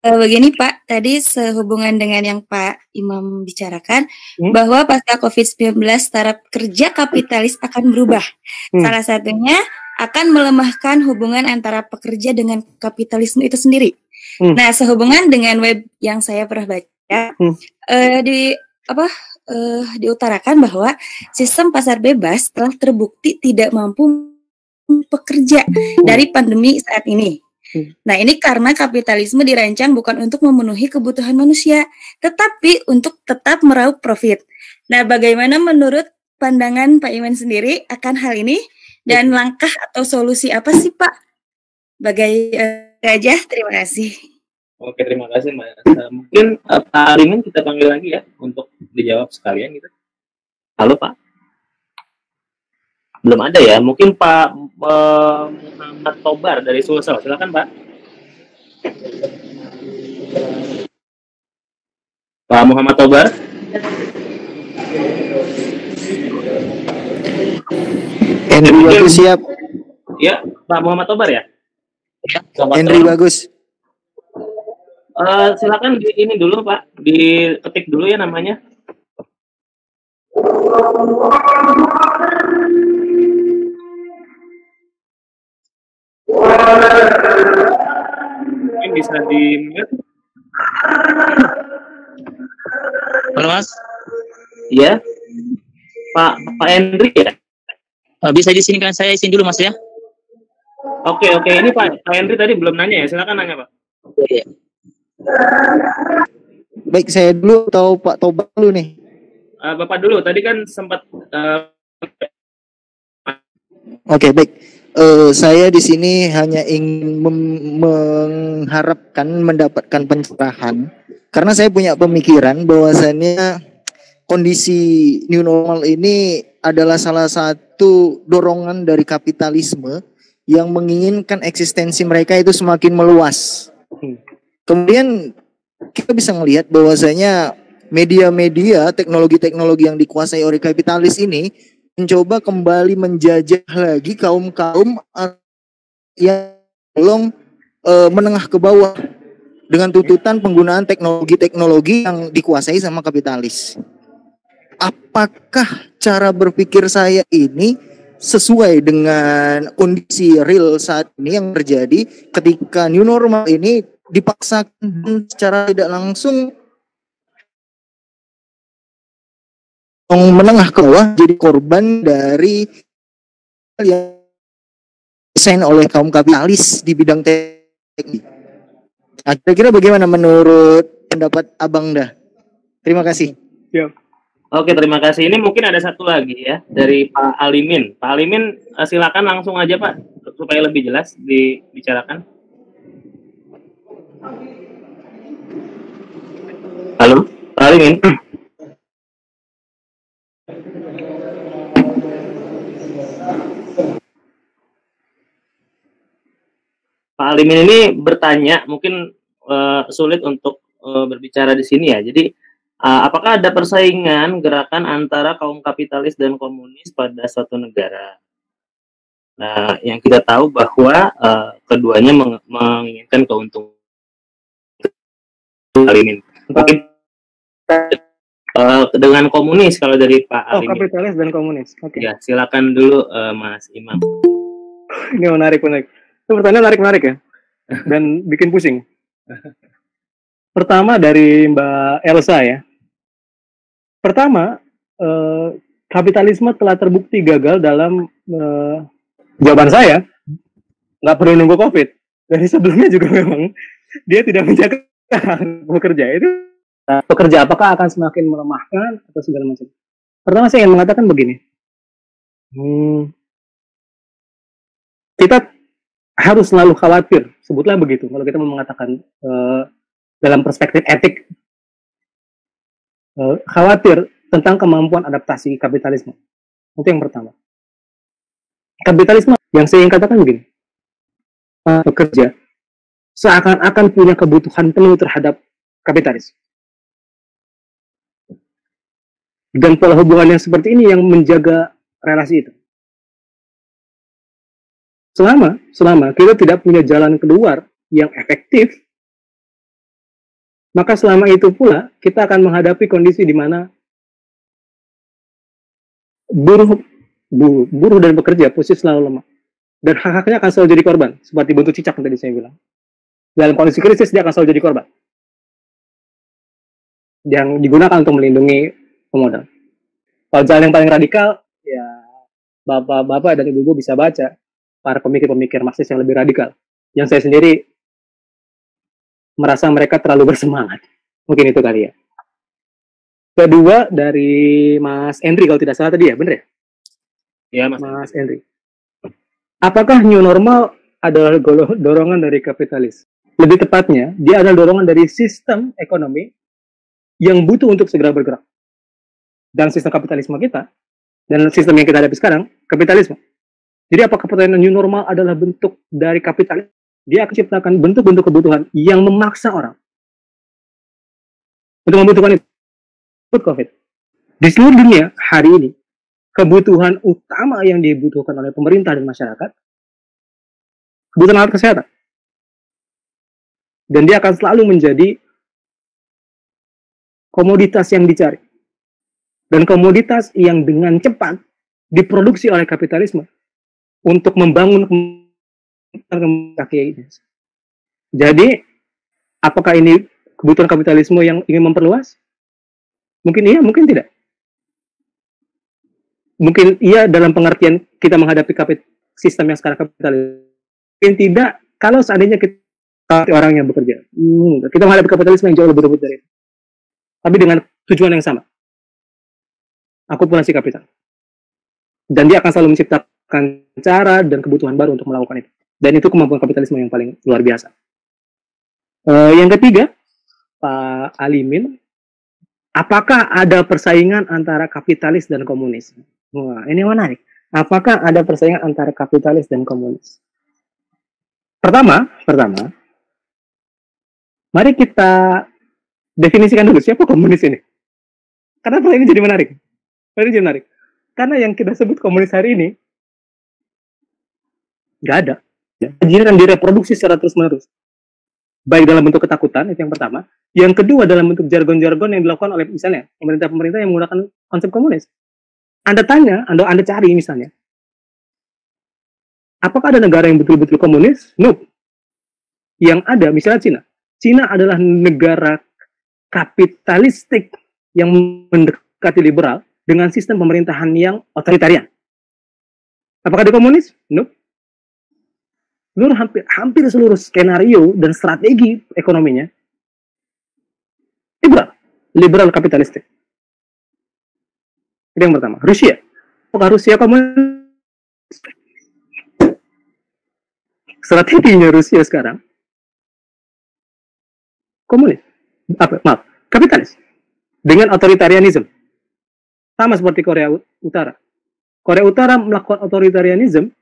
Begini Pak, tadi sehubungan dengan yang Pak Imam bicarakan, bahwa pasca COVID-19 taraf kerja kapitalis akan berubah. Salah satunya akan melemahkan hubungan antara pekerja dengan kapitalisme itu sendiri. Nah, sehubungan dengan web yang saya pernah baca, diutarakan bahwa sistem pasar bebas telah terbukti tidak mampu pekerja dari pandemi saat ini. Nah, ini karena kapitalisme dirancang bukan untuk memenuhi kebutuhan manusia, tetapi untuk tetap meraup profit. Nah, bagaimana menurut pandangan Pak Iman sendiri akan hal ini? Dan langkah atau solusi apa sih Pak? Aja, terima kasih. Oke, terima kasih Mbak Elsa. Mungkin Pak Alimin kita panggil lagi ya untuk dijawab sekalian gitu. Halo Pak. Belum ada ya, mungkin Pak Muhammad Tobar dari Sulsel, silakan Pak. Pak Muhammad Tobar. Henry bagus siap. Ya, Pak Muhammad Tobar ya. Henry bagus. Silakan ini dulu Pak, diketik dulu ya namanya. Mungkin bisa di-mute. Halo Mas. Iya. Pak Henry ya? Bisa di sini kan saya izin dulu Mas ya. Oke. Ini Pak Henry tadi belum nanya ya. Silakan nanya Pak. Iya. Baik, saya dulu atau Pak Toba dulu nih? Bapak dulu. Tadi kan sempat. Oke, baik. Saya di sini hanya ingin mengharapkan mendapatkan pencerahan karena saya punya pemikiran bahwasannya kondisi new normal ini adalah salah satu dorongan dari kapitalisme yang menginginkan eksistensi mereka itu semakin meluas. Kemudian kita bisa melihat bahwasanya media-media, teknologi-teknologi yang dikuasai oleh kapitalis ini mencoba kembali menjajah lagi kaum-kaum yang belum menengah ke bawah dengan tuntutan penggunaan teknologi-teknologi yang dikuasai sama kapitalis. Apakah cara berpikir saya ini sesuai dengan kondisi real saat ini yang terjadi ketika new normal ini dipaksakan secara tidak langsung menengah ke bawah jadi korban dari yang desain oleh kaum kapitalis di bidang teknik. Nah, kira-kira bagaimana menurut pendapat Abang dah? Terima kasih. Ya. Oke, terima kasih. Ini mungkin ada satu lagi ya dari Pak Alimin. Pak Alimin, silakan langsung aja Pak supaya lebih jelas dibicarakan. Halo, Pak Alimin. Pak Alimin ini bertanya, mungkin sulit untuk berbicara di sini ya. Jadi, apakah ada persaingan gerakan antara kaum kapitalis dan komunis pada suatu negara? Nah, yang kita tahu bahwa keduanya menginginkan keuntungan. Alimin. Mungkin dengan komunis kalau dari Pak Alimin. Kapitalis dan komunis. Oke. Ya, silakan dulu Mas Imam. Ini menarik. Itu pertanyaan menarik ya, dan bikin pusing. Pertama dari Mbak Elsa ya. Pertama, kapitalisme telah terbukti gagal dalam jawaban saya nggak perlu nunggu COVID. Dari sebelumnya juga memang dia tidak menjaga pekerja itu. Pekerja apakah akan semakin melemahkan atau segala macam. Pertama saya ingin mengatakan begini. Kita harus selalu khawatir, sebutlah begitu, kalau kita mau mengatakan dalam perspektif etik, khawatir tentang kemampuan adaptasi kapitalisme. Itu yang pertama. Kapitalisme yang saya ingin katakan begini, pekerja seakan-akan punya kebutuhan penuh terhadap kapitalis. Dan pola hubungan yang seperti ini yang menjaga relasi itu. Selama kita tidak punya jalan keluar yang efektif, maka selama itu pula kita akan menghadapi kondisi di mana buruh dan pekerja posisi selalu lemah. Dan hak-haknya akan selalu jadi korban, seperti bentuk cicak yang tadi saya bilang. Dalam kondisi krisis dia akan selalu jadi korban. Yang digunakan untuk melindungi pemodal. Kalau jalan yang paling radikal, ya bapak-bapak dan ibu-ibu bisa baca para pemikir-pemikir Marxis yang lebih radikal. Yang saya sendiri merasa mereka terlalu bersemangat. Mungkin itu kali ya. Kedua dari Mas Henry kalau tidak salah tadi ya, benar ya? Ya, Mas Henry. Apakah new normal adalah dorongan dari kapitalis? Lebih tepatnya, dia adalah dorongan dari sistem ekonomi yang butuh untuk segera bergerak. Dan sistem kapitalisme kita, dan sistem yang kita hadapi sekarang, kapitalisme. Jadi apakah pertanyaan new normal adalah bentuk dari kapitalis? Dia akan ciptakan bentuk-bentuk kebutuhan yang memaksa orang untuk membutuhkan itu. COVID. Di seluruh dunia hari ini, kebutuhan utama yang dibutuhkan oleh pemerintah dan masyarakat, kebutuhan alat kesehatan. Dan dia akan selalu menjadi komoditas yang dicari. Dan komoditas yang dengan cepat diproduksi oleh kapitalisme untuk membangun kaki. Jadi, apakah ini kebutuhan kapitalisme yang ingin memperluas? Mungkin iya, mungkin tidak. Mungkin iya dalam pengertian kita menghadapi sistem yang sekarang kapitalis. Mungkin tidak kalau seandainya kita orang yang bekerja. Kita menghadapi kapitalisme yang jauh lebih rumit dari itu. Tapi dengan tujuan yang sama. Akumulasi kapital. Dan dia akan selalu menciptakan cara dan kebutuhan baru untuk melakukan itu. Dan itu kemampuan kapitalisme yang paling luar biasa. Yang ketiga, Pak Alimin, apakah ada persaingan antara kapitalis dan komunis? Wah, ini menarik. Apakah ada persaingan antara kapitalis dan komunis? Pertama, mari kita definisikan dulu siapa komunis ini. Kenapa ini jadi menarik? Karena yang kita sebut komunis hari ini nggak ada. Dia akan direproduksi secara terus-menerus. Baik dalam bentuk ketakutan, itu yang pertama. Yang kedua dalam bentuk jargon-jargon yang dilakukan oleh misalnya pemerintah-pemerintah yang menggunakan konsep komunis. Anda tanya, Anda cari misalnya, apakah ada negara yang betul-betul komunis? Nope. Yang ada, misalnya Cina. Cina adalah negara kapitalistik yang mendekati liberal dengan sistem pemerintahan yang otoritarian. Apakah dia komunis? Nope. Hampir seluruh skenario dan strategi ekonominya liberal kapitalistik. Itu yang pertama. Rusia. Apakah Rusia komunis? Strateginya Rusia sekarang komunis. Kapitalis. Dengan otoritarianisme. Sama seperti Korea Utara. Korea Utara melakukan otoritarianisme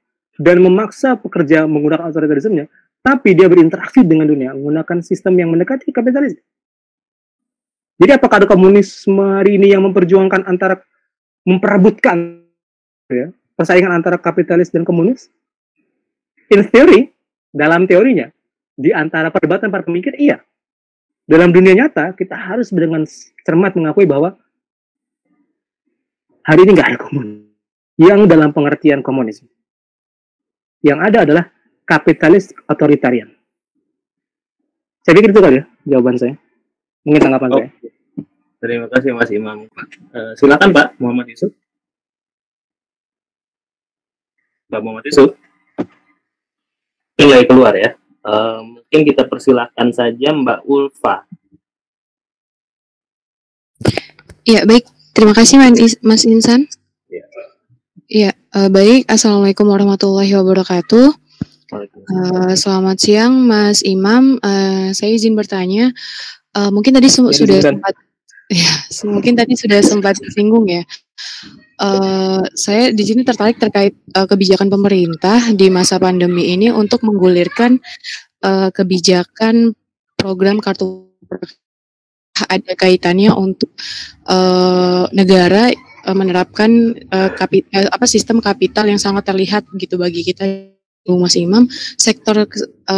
dan memaksa pekerja menggunakan otoritarianismenya, tapi dia berinteraksi dengan dunia menggunakan sistem yang mendekati kapitalis. Jadi apakah ada komunisme hari ini yang memperjuangkan antara memperebutkan persaingan antara kapitalis dan komunis? In theory, dalam teorinya, di antara perdebatan para pemikir, iya. Dalam dunia nyata, kita harus dengan cermat mengakui bahwa hari ini nggak ada komunis yang dalam pengertian komunisme. Yang ada adalah kapitalis otoritarian. Saya pikir itu kali ya jawaban saya. Mungkin tanggapan saya. Terima kasih Mas Imam. Silakan Pak Muhammad Yusuf. Pak Muhammad Yusuf. Mulai keluar ya. Mungkin kita persilahkan saja Mbak Ulfa. Ya, baik. Terima kasih Mas Insan. Ya, baik. Assalamualaikum warahmatullahi wabarakatuh. Selamat siang Mas Imam. Saya izin bertanya. Mungkin tadi sudah sempat mungkin tadi sudah sempat disinggung ya. Saya di sini tertarik terkait kebijakan pemerintah di masa pandemi ini untuk menggulirkan kebijakan program kartu ada kaitannya untuk negara menerapkan sistem kapital yang sangat terlihat gitu bagi kita, Mas Imam. Sektor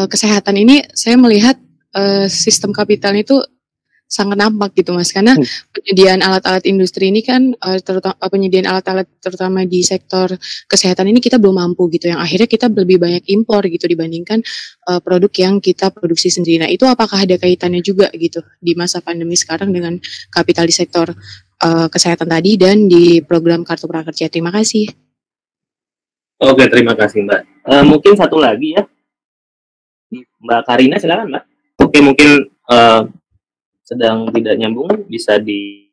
kesehatan ini saya melihat sistem kapitalnya itu sangat nampak gitu Mas, karena penyediaan alat-alat industri ini kan penyediaan alat-alat terutama di sektor kesehatan ini kita belum mampu gitu, yang akhirnya kita lebih banyak impor gitu dibandingkan produk yang kita produksi sendiri. Nah itu apakah ada kaitannya juga gitu di masa pandemi sekarang dengan kapital di sektor kesehatan tadi dan di program Kartu Prakerja? Terima kasih. Oke, terima kasih Mbak. Mungkin satu lagi ya, Mbak Karina, silakan Mbak. Oke, mungkin sedang tidak nyambung, bisa di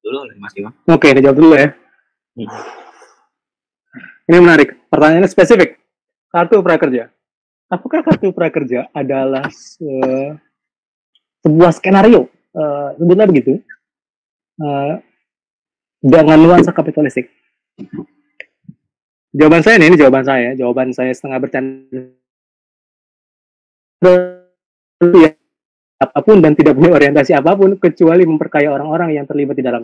dulu oleh Mas Imam. Oke, dijawab dulu ya. Ini menarik, pertanyaannya spesifik. Kartu prakerja. Apakah kartu prakerja adalah sebuah skenario, sebutlah begitu, dengan nuansa kapitalistik? Jawaban saya ini jawaban saya setengah bercanda. Ya, apapun dan tidak punya orientasi apapun kecuali memperkaya orang-orang yang terlibat di dalam.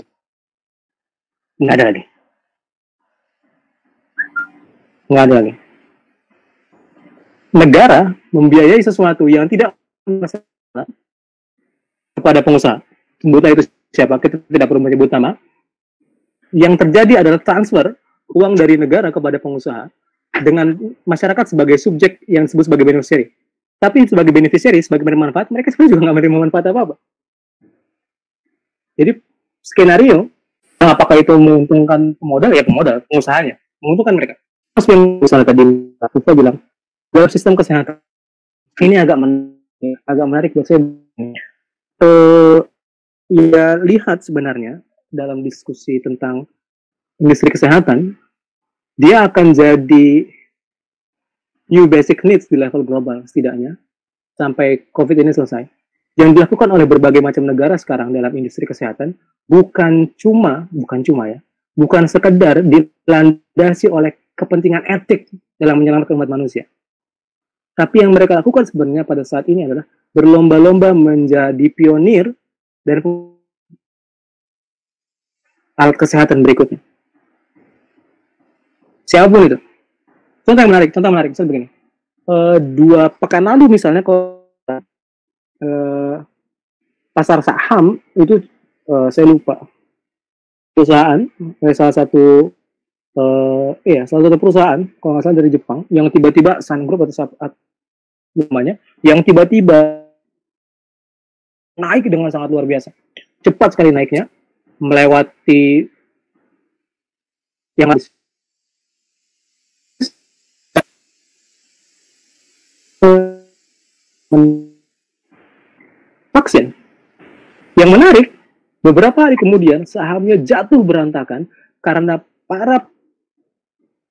Nggak ada lagi. Negara membiayai sesuatu yang tidak masalah kepada pengusaha. Sebutlah itu siapa, kita tidak perlu menyebut nama. Yang terjadi adalah transfer uang dari negara kepada pengusaha dengan masyarakat sebagai subjek yang disebut sebagai beneficiary. Tapi sebagai beneficiary, sebagai penerima manfaat, mereka sebenarnya juga nggak menerima manfaat apa-apa. Jadi skenario, apakah itu menguntungkan pemodal? Ya pemodal, pengusahanya, menguntungkan mereka. Terus yang misalnya tadi Pak bilang, dalam sistem kesehatan ini agak menarik buat saya. Ya lihat sebenarnya dalam diskusi tentang industri kesehatan, dia akan jadi new basic needs di level global setidaknya sampai COVID ini selesai. Yang dilakukan oleh berbagai macam negara sekarang dalam industri kesehatan bukan sekedar dilandasi oleh kepentingan etik dalam menyelamatkan umat manusia. Tapi yang mereka lakukan sebenarnya pada saat ini adalah berlomba-lomba menjadi pionir dari alat kesehatan berikutnya. Siapapun itu. Contoh yang menarik, misalnya begini. 2 pekan lalu misalnya, pasar saham itu saya lupa perusahaan, salah satu perusahaan kalau nggak salah dari Jepang yang tiba-tiba Sun Group atau namanya, yang tiba-tiba naik dengan sangat luar biasa, cepat sekali naiknya, melewati yang habis. Vaksin. Yang menarik, beberapa hari kemudian sahamnya jatuh berantakan karena para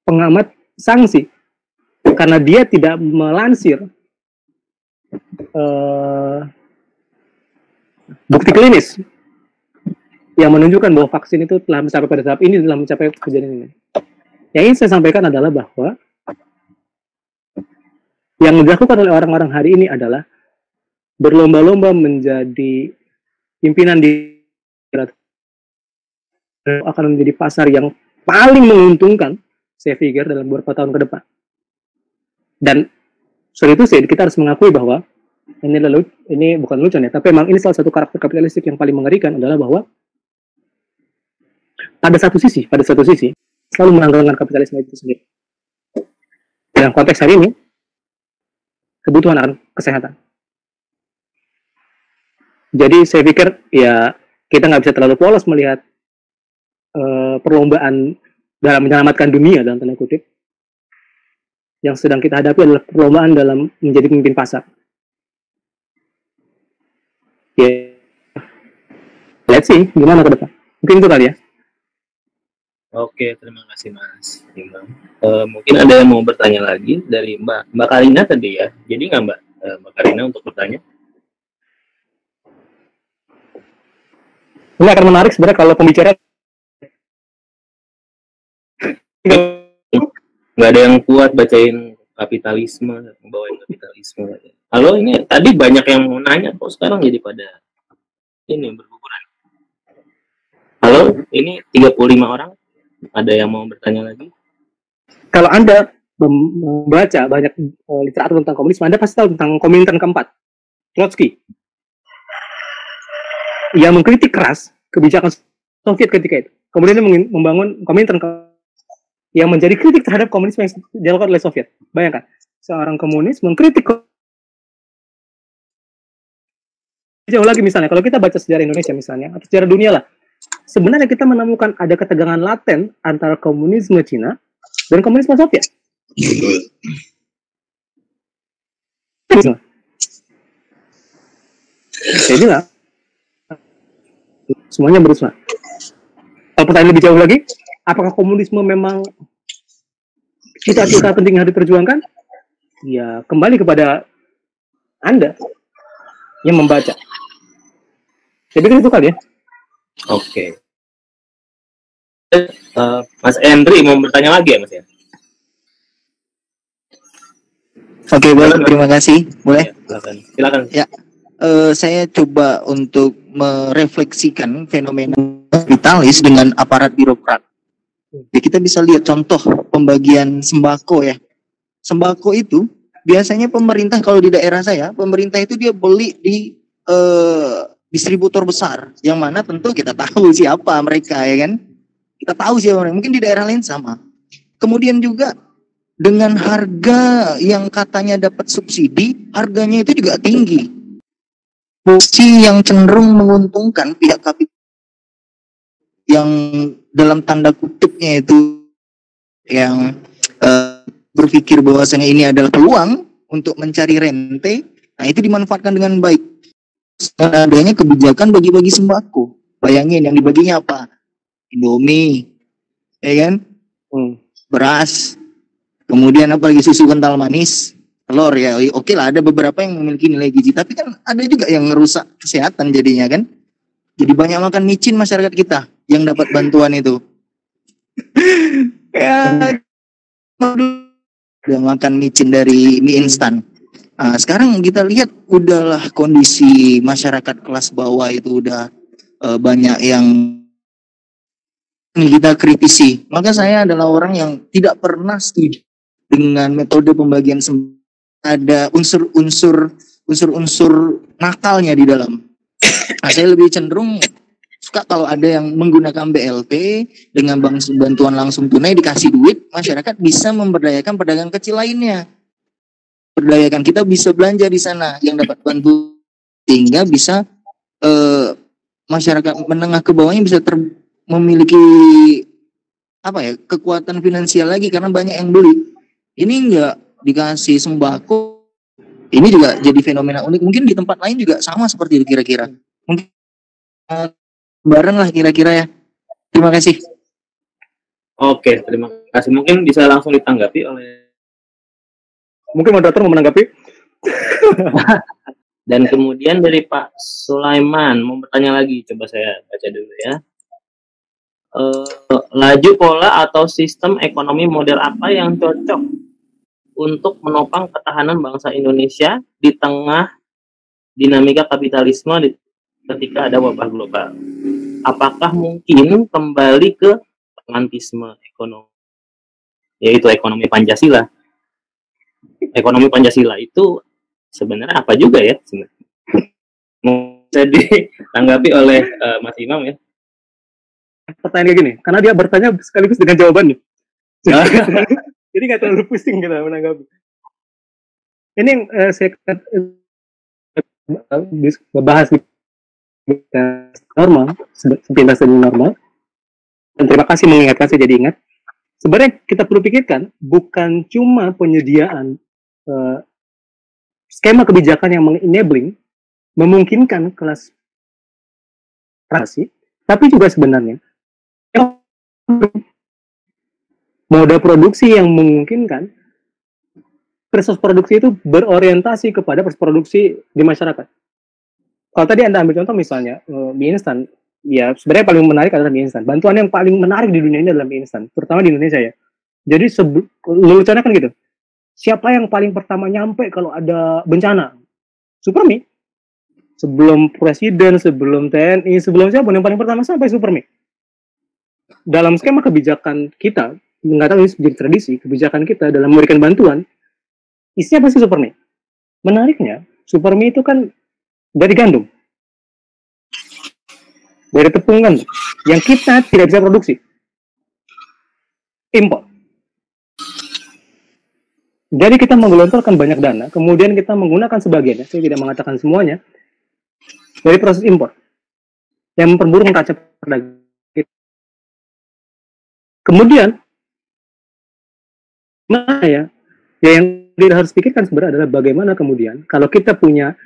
pengamat sanksi karena dia tidak melansir bukti klinis yang menunjukkan bahwa vaksin itu telah mencapai pada tahap ini, telah mencapai kejadian ini. Yang ingin saya sampaikan adalah bahwa yang dilakukan oleh orang-orang hari ini adalah berlomba-lomba menjadi pimpinan di akan menjadi pasar yang paling menguntungkan, saya pikir, dalam beberapa tahun ke depan. Dan soal itu kita harus mengakui bahwa ini bukan lucu ya, tapi memang ini salah satu karakter kapitalistik yang paling mengerikan adalah bahwa pada satu sisi selalu menanggalkan kapitalisme itu sendiri. Dalam konteks hari ini, kebutuhan akan kesehatan. Jadi saya pikir ya kita nggak bisa terlalu polos melihat perlombaan dalam menyelamatkan dunia dalam tanda kutip. Yang sedang kita hadapi adalah perlombaan dalam menjadi pemimpin pasar. Ya, let's see gimana ke depan. Mungkin itu kali ya. Oke, terima kasih Mas Imam. Mungkin ada yang mau bertanya lagi dari Mbak Karina tadi ya. Jadi nggak Mbak Karina untuk bertanya? Ini akan menarik sebenarnya kalau pembicara nggak ada yang kuat bacain kapitalisme, bawain kapitalisme. Halo, ini tadi banyak yang mau nanya kok sekarang jadi pada ini berguguran. Halo, ini 35 orang. Ada yang mau bertanya lagi? Kalau Anda membaca banyak literatur tentang komunisme, Anda pasti tahu tentang Komintern keempat, Trotsky. Ia mengkritik keras kebijakan Soviet ketika itu. Kemudian dia membangun Komintern yang menjadi kritik terhadap komunisme yang dilakukan oleh Soviet. Bayangkan, seorang komunis mengkritik. Jauh lagi misalnya, kalau kita baca sejarah Indonesia misalnya, atau sejarah dunia lah, sebenarnya kita menemukan ada ketegangan laten antara komunisme Cina dan komunisme Soviet. Saya bilang, semuanya berusaha. Kalau pertanyaan lebih jauh lagi, apakah komunisme memang cita-cita penting yang diperjuangkan? Ya, kembali kepada Anda yang membaca. Saya pikir itu kali ya. Oke. Mas Henry mau bertanya lagi ya Mas ya? Oke, boleh. Terima kasih. Boleh? Ya, silakan. Ya, saya coba untuk merefleksikan fenomena kapitalis dengan aparat birokrat. Ya, kita bisa lihat contoh pembagian sembako ya. Sembako itu biasanya pemerintah, kalau di daerah saya, pemerintah itu dia beli di distributor besar, yang mana tentu kita tahu siapa mereka ya kan. Kita tahu siapa mereka. Mungkin di daerah lain sama. Kemudian juga dengan harga yang katanya dapat subsidi, harganya itu juga tinggi. Posisi yang cenderung menguntungkan pihak kapital yang dalam tanda kutipnya itu yang berpikir bahwasanya ini adalah peluang untuk mencari rente, nah itu dimanfaatkan dengan baik. Dengan adanya kebijakan bagi-bagi sembako. Bayangin yang dibaginya apa? Indomie, ya kan? Beras, kemudian apa lagi, susu kental manis, telur ya. Oke lah, ada beberapa yang memiliki nilai gizi, tapi kan ada juga yang merusak kesehatan jadinya kan. Jadi banyak makan micin masyarakat kita yang dapat bantuan itu. Ya, udah makan micin dari mie instan. Nah, sekarang kita lihat udahlah kondisi masyarakat kelas bawah itu udah banyak yang kita kritisi. Maka saya adalah orang yang tidak pernah setuju dengan metode pembagian ada unsur-unsur nakalnya di dalam. Nah, saya lebih cenderung suka kalau ada yang menggunakan BLT dengan bantuan langsung tunai, dikasih duit, masyarakat bisa memberdayakan pedagang kecil lainnya. Berdayakan, kita bisa belanja di sana yang dapat bantu, sehingga bisa masyarakat menengah ke bawahnya bisa memiliki apa ya, kekuatan finansial lagi karena banyak yang beli. Ini enggak dikasih sembako, ini juga jadi fenomena unik. Mungkin di tempat lain juga sama seperti itu kira-kira. Mungkin bareng lah kira-kira ya. Terima kasih. Oke, terima kasih. Mungkin bisa langsung ditanggapi oleh. Mungkin moderator mau menanggapi. Dan kemudian dari Pak Sulaiman mau bertanya lagi. Coba saya baca dulu ya. Laju pola atau sistem ekonomi model apa yang cocok untuk menopang ketahanan bangsa Indonesia di tengah dinamika kapitalisme ketika ada wabah global? Apakah mungkin kembali ke pragmatisme ekonomi, yaitu ekonomi Pancasila? Ekonomi Pancasila itu sebenarnya apa juga ya? Mau jadi ditanggapi oleh Mas Imam ya? Pertanyaan kayak gini, karena dia bertanya sekaligus dengan jawabannya. Jadi nggak terlalu pusing kita menanggapi. Ini yang saya bahas normal, sepintas dan normal. Dan terima kasih mengingatkan, saya jadi ingat. Sebenarnya kita perlu pikirkan bukan cuma penyediaan skema kebijakan yang mengenabling, memungkinkan kelas tapi juga sebenarnya moda produksi yang memungkinkan proses produksi itu berorientasi kepada proses produksi di masyarakat. Kalau tadi Anda ambil contoh misalnya mie instan, ya sebenarnya paling menarik adalah mie instan. Bantuan yang paling menarik di dunia ini adalah mie instan, terutama di Indonesia ya. Jadi leluconnya kan gitu. Siapa yang paling pertama nyampe kalau ada bencana? Supermi. Sebelum presiden, sebelum TNI, sebelum siapa yang paling pertama sampai Supermi. Dalam skema kebijakan kita, nggak tahu ini menjadi tradisi, kebijakan kita dalam memberikan bantuan, isinya pasti Supermi. Menariknya, Supermi itu kan dari gandum, dari tepung kan, yang kita tidak bisa produksi, impor. Jadi kita menggelontorkan banyak dana, kemudian kita menggunakan sebagiannya, saya tidak mengatakan semuanya, dari proses impor yang memperburuk neraca perdagangan. Kemudian, nah ya yang kita harus pikirkan sebenarnya adalah bagaimana kemudian kalau kita punya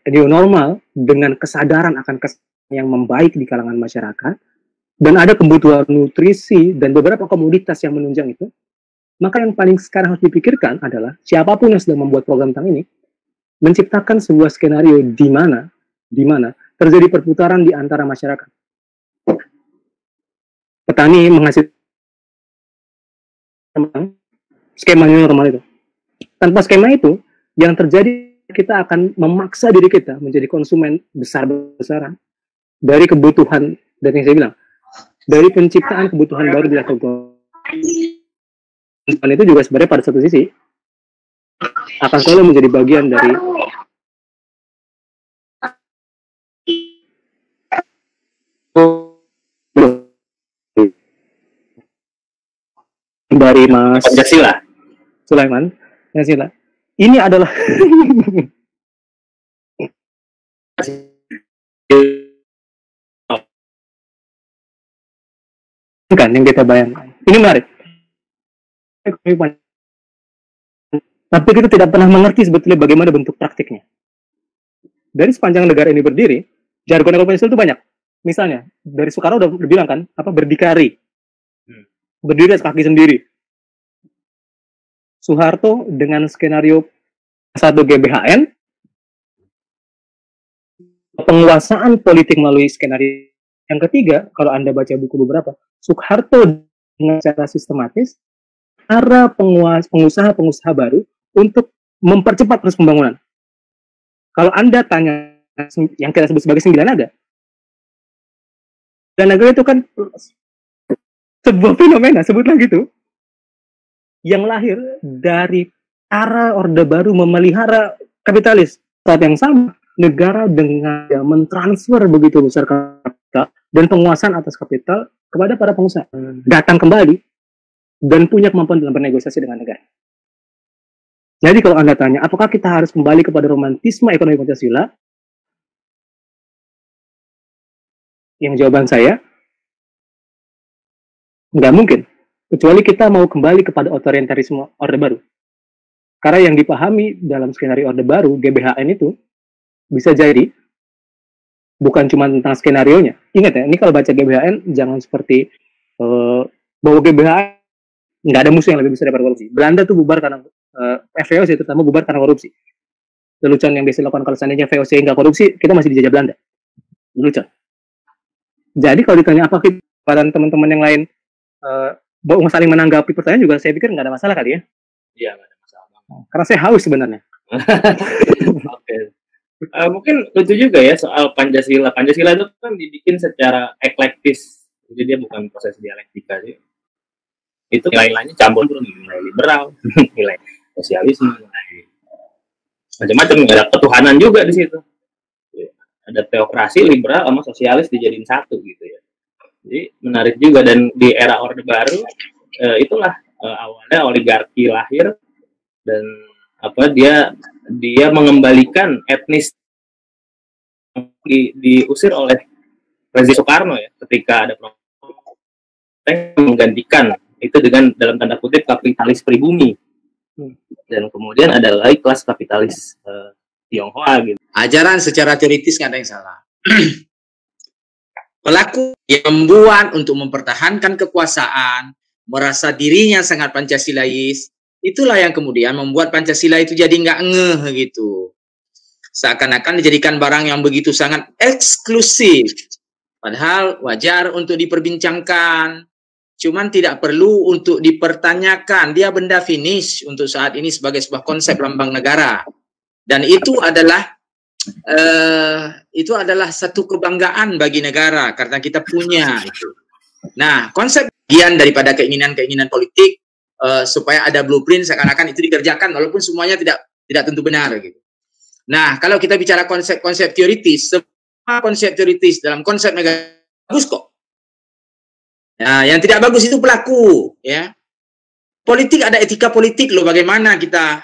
new normal dengan kesadaran akan yang membaik di kalangan masyarakat dan ada kebutuhan nutrisi dan beberapa komoditas yang menunjang itu, maka yang paling sekarang harus dipikirkan adalah siapapun yang sedang membuat program tentang ini menciptakan sebuah skenario di mana terjadi perputaran di antara masyarakat. Petani menghasilkan skema new normal itu. Tanpa skema itu, yang terjadi kita akan memaksa diri kita menjadi konsumen besar-besaran dari kebutuhan, dan yang saya bilang, dari penciptaan kebutuhan baru di level global. Dan itu juga sebenarnya pada satu sisi akan selalu menjadi bagian dari Mas Pancasila. Sulaiman, Pancasila. Ini adalah kan yang kita bayangkan. Ini menarik. Tapi kita tidak pernah mengerti sebetulnya bagaimana bentuk praktiknya. Dari sepanjang negara ini berdiri, jargon Pancasila itu banyak. Misalnya, dari Soekarno udah bilang kan, berdikari. Berdiri atas kaki sendiri. Soeharto dengan skenario 1 GBHN, penguasaan politik melalui skenario. Yang ketiga, kalau Anda baca buku beberapa, Soeharto dengan secara sistematis, para pengusaha-pengusaha baru untuk mempercepat proses pembangunan. Kalau Anda tanya yang kita sebut sebagai 9 naga, dan naga itu kan sebuah fenomena, sebutlah gitu, yang lahir dari cara Orde Baru memelihara kapitalis. Saat yang sama, negara dengan mentransfer begitu besar kapital dan penguasaan atas kapital kepada para pengusaha datang kembali dan punya kemampuan dalam bernegosiasi dengan negara. Jadi kalau Anda tanya, apakah kita harus kembali kepada romantisme ekonomi Pancasila? Yang jawaban saya, nggak mungkin. Kecuali kita mau kembali kepada otoritarianisme Orde Baru. Karena yang dipahami dalam skenario Orde Baru, GBHN itu, bisa jadi bukan cuma tentang skenarionya. Ingat ya, ini kalau baca GBHN, jangan seperti bahwa GBHN nggak ada musuh yang lebih besar daripada korupsi. Belanda tuh bubar karena VOC, terutama bubar karena korupsi. Lelucon yang biasa dilakukan kalau seandainya VOC nggak korupsi, kita masih dijajah Belanda. Lelucon. Jadi kalau ditanya apa kepada teman-teman yang lain mau saling menanggapi pertanyaan juga, saya pikir nggak ada masalah kali ya. Iya, nggak ada masalah. Karena saya haus sebenarnya. Oke. Mungkin lucu juga ya soal Pancasila. Pancasila itu kan dibikin secara eklektis, jadi dia bukan proses dialektika sih. Itu nilai-nilainya campur, nilai liberal, nilai sosialisme, nilai macam-macam, ada ketuhanan juga di situ. Ada teokrasi, liberal sama sosialis dijadiin satu gitu ya. Jadi menarik juga, dan di era Orde Baru itulah awalnya oligarki lahir, dan dia mengembalikan etnis diusir oleh Rezeki Soekarno ya, ketika ada menggantikan itu dengan dalam tanda kutip kapitalis pribumi, dan kemudian ada lagi kelas kapitalis Tionghoa gitu. Ajaran secara teoritis nggak ada yang salah. Pelaku yang membuat untuk mempertahankan kekuasaan, merasa dirinya sangat Pancasilais, itulah yang kemudian membuat Pancasila itu jadi nggak ngeh gitu. Seakan-akan dijadikan barang yang begitu sangat eksklusif. Padahal wajar untuk diperbincangkan, cuman tidak perlu untuk dipertanyakan. Dia benda finish untuk saat ini sebagai sebuah konsep lambang negara. Dan itu adalah satu kebanggaan bagi negara karena kita punya itu. Nah, konsep bagian daripada keinginan-keinginan politik supaya ada blueprint seakan-akan itu dikerjakan walaupun semuanya tidak tentu benar gitu. Nah, kalau kita bicara konsep-konsep teoritis, semua konsep teoritis dalam konsep negara bagus kok. Nah, yang tidak bagus itu pelaku, ya. Politik ada etika politik loh, bagaimana kita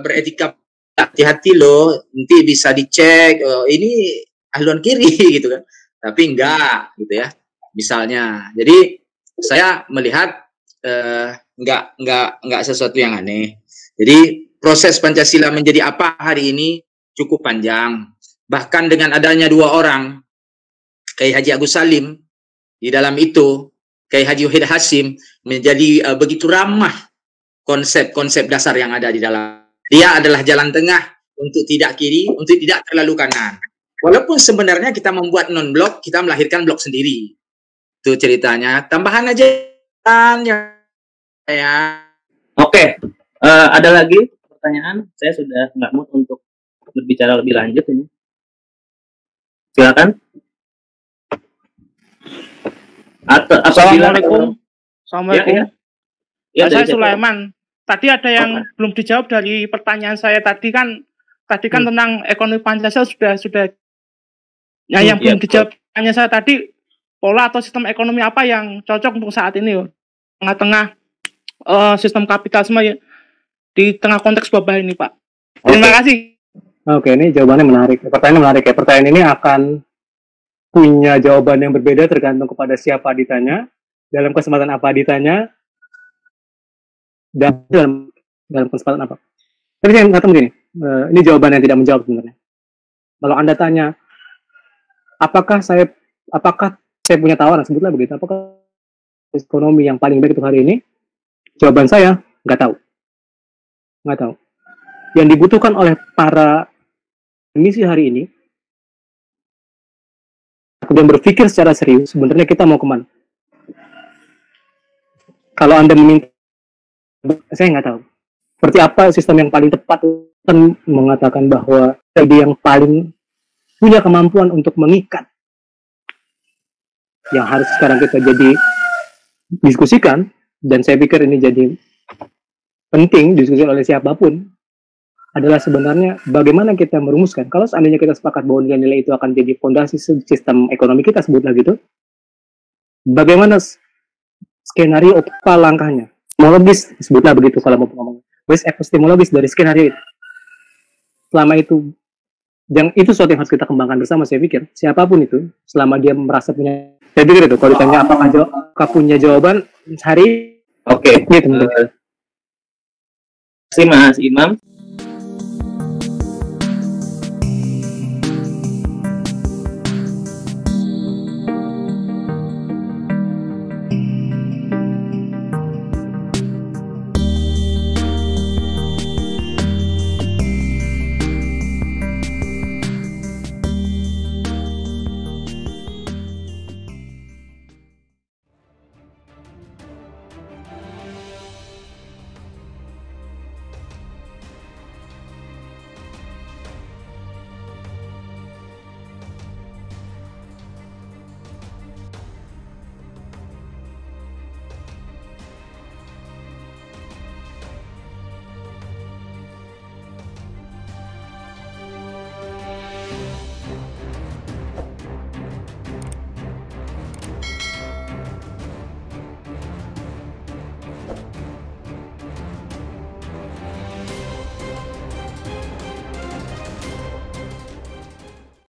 beretika. Hati-hati loh, nanti bisa dicek ini haluan kiri gitu kan, tapi enggak gitu ya misalnya. Jadi saya melihat enggak sesuatu yang aneh. Jadi proses Pancasila menjadi apa hari ini cukup panjang, bahkan dengan adanya dua orang, Kiai Haji Agus Salim di dalam itu, Kiai Haji Wahid Hasyim, menjadi begitu ramah konsep-konsep dasar yang ada di dalam. Dia adalah jalan tengah untuk tidak kiri, untuk tidak terlalu kanan. Walaupun sebenarnya kita membuat non-blok, kita melahirkan blok sendiri. Itu ceritanya. Tambahan aja ya. Oke, ada lagi pertanyaan? Saya sudah nggak mood untuk berbicara lebih lanjut ini. Silakan. Assalamualaikum. Assalamualaikum. Ya, saya Sulaiman. Tadi ada yang belum dijawab dari pertanyaan saya tadi kan tentang ekonomi Pancasila sudah yang belum dijawab pertanyaan saya tadi, pola atau sistem ekonomi apa yang cocok untuk saat ini tengah-tengah sistem kapitalisme di tengah konteks wabah ini, Pak. Terima kasih. Oke, ini jawabannya menarik. Pertanyaan menarik ya. Pertanyaan ini akan punya jawaban yang berbeda tergantung kepada siapa ditanya, dalam kesempatan apa ditanya, dan dalam kesempatan apa. Tapi saya kata begini, ini jawaban yang tidak menjawab sebenarnya. Kalau Anda tanya, apakah saya punya tawaran, sebutlah begitu, apakah ekonomi yang paling baik untuk hari ini? Jawaban saya, nggak tahu. Yang dibutuhkan oleh para akademisi hari ini, kemudian berpikir secara serius, sebenarnya kita mau kemana? Kalau Anda meminta, saya nggak tahu. Seperti apa sistem yang paling tepat mengatakan bahwa ide yang paling punya kemampuan untuk mengikat yang harus sekarang kita jadi diskusikan, dan saya pikir ini jadi penting diskusi oleh siapapun, adalah sebenarnya bagaimana kita merumuskan. Kalau seandainya kita sepakat bahwa nilai-nilai itu akan jadi fondasi sistem ekonomi kita, sebutlah gitu, bagaimana skenario apa langkahnya? Epistemologis, sebutlah begitu kalau mau ngomong. Wes epistemologis dari skenario itu. Selama itu, yang itu sesuatu yang harus kita kembangkan bersama, saya pikir. Siapapun itu, selama dia merasa punya, saya pikir itu, kalau ditanya apakah punya jawaban hari, oke. Gitu. Terima kasih Mas Imam.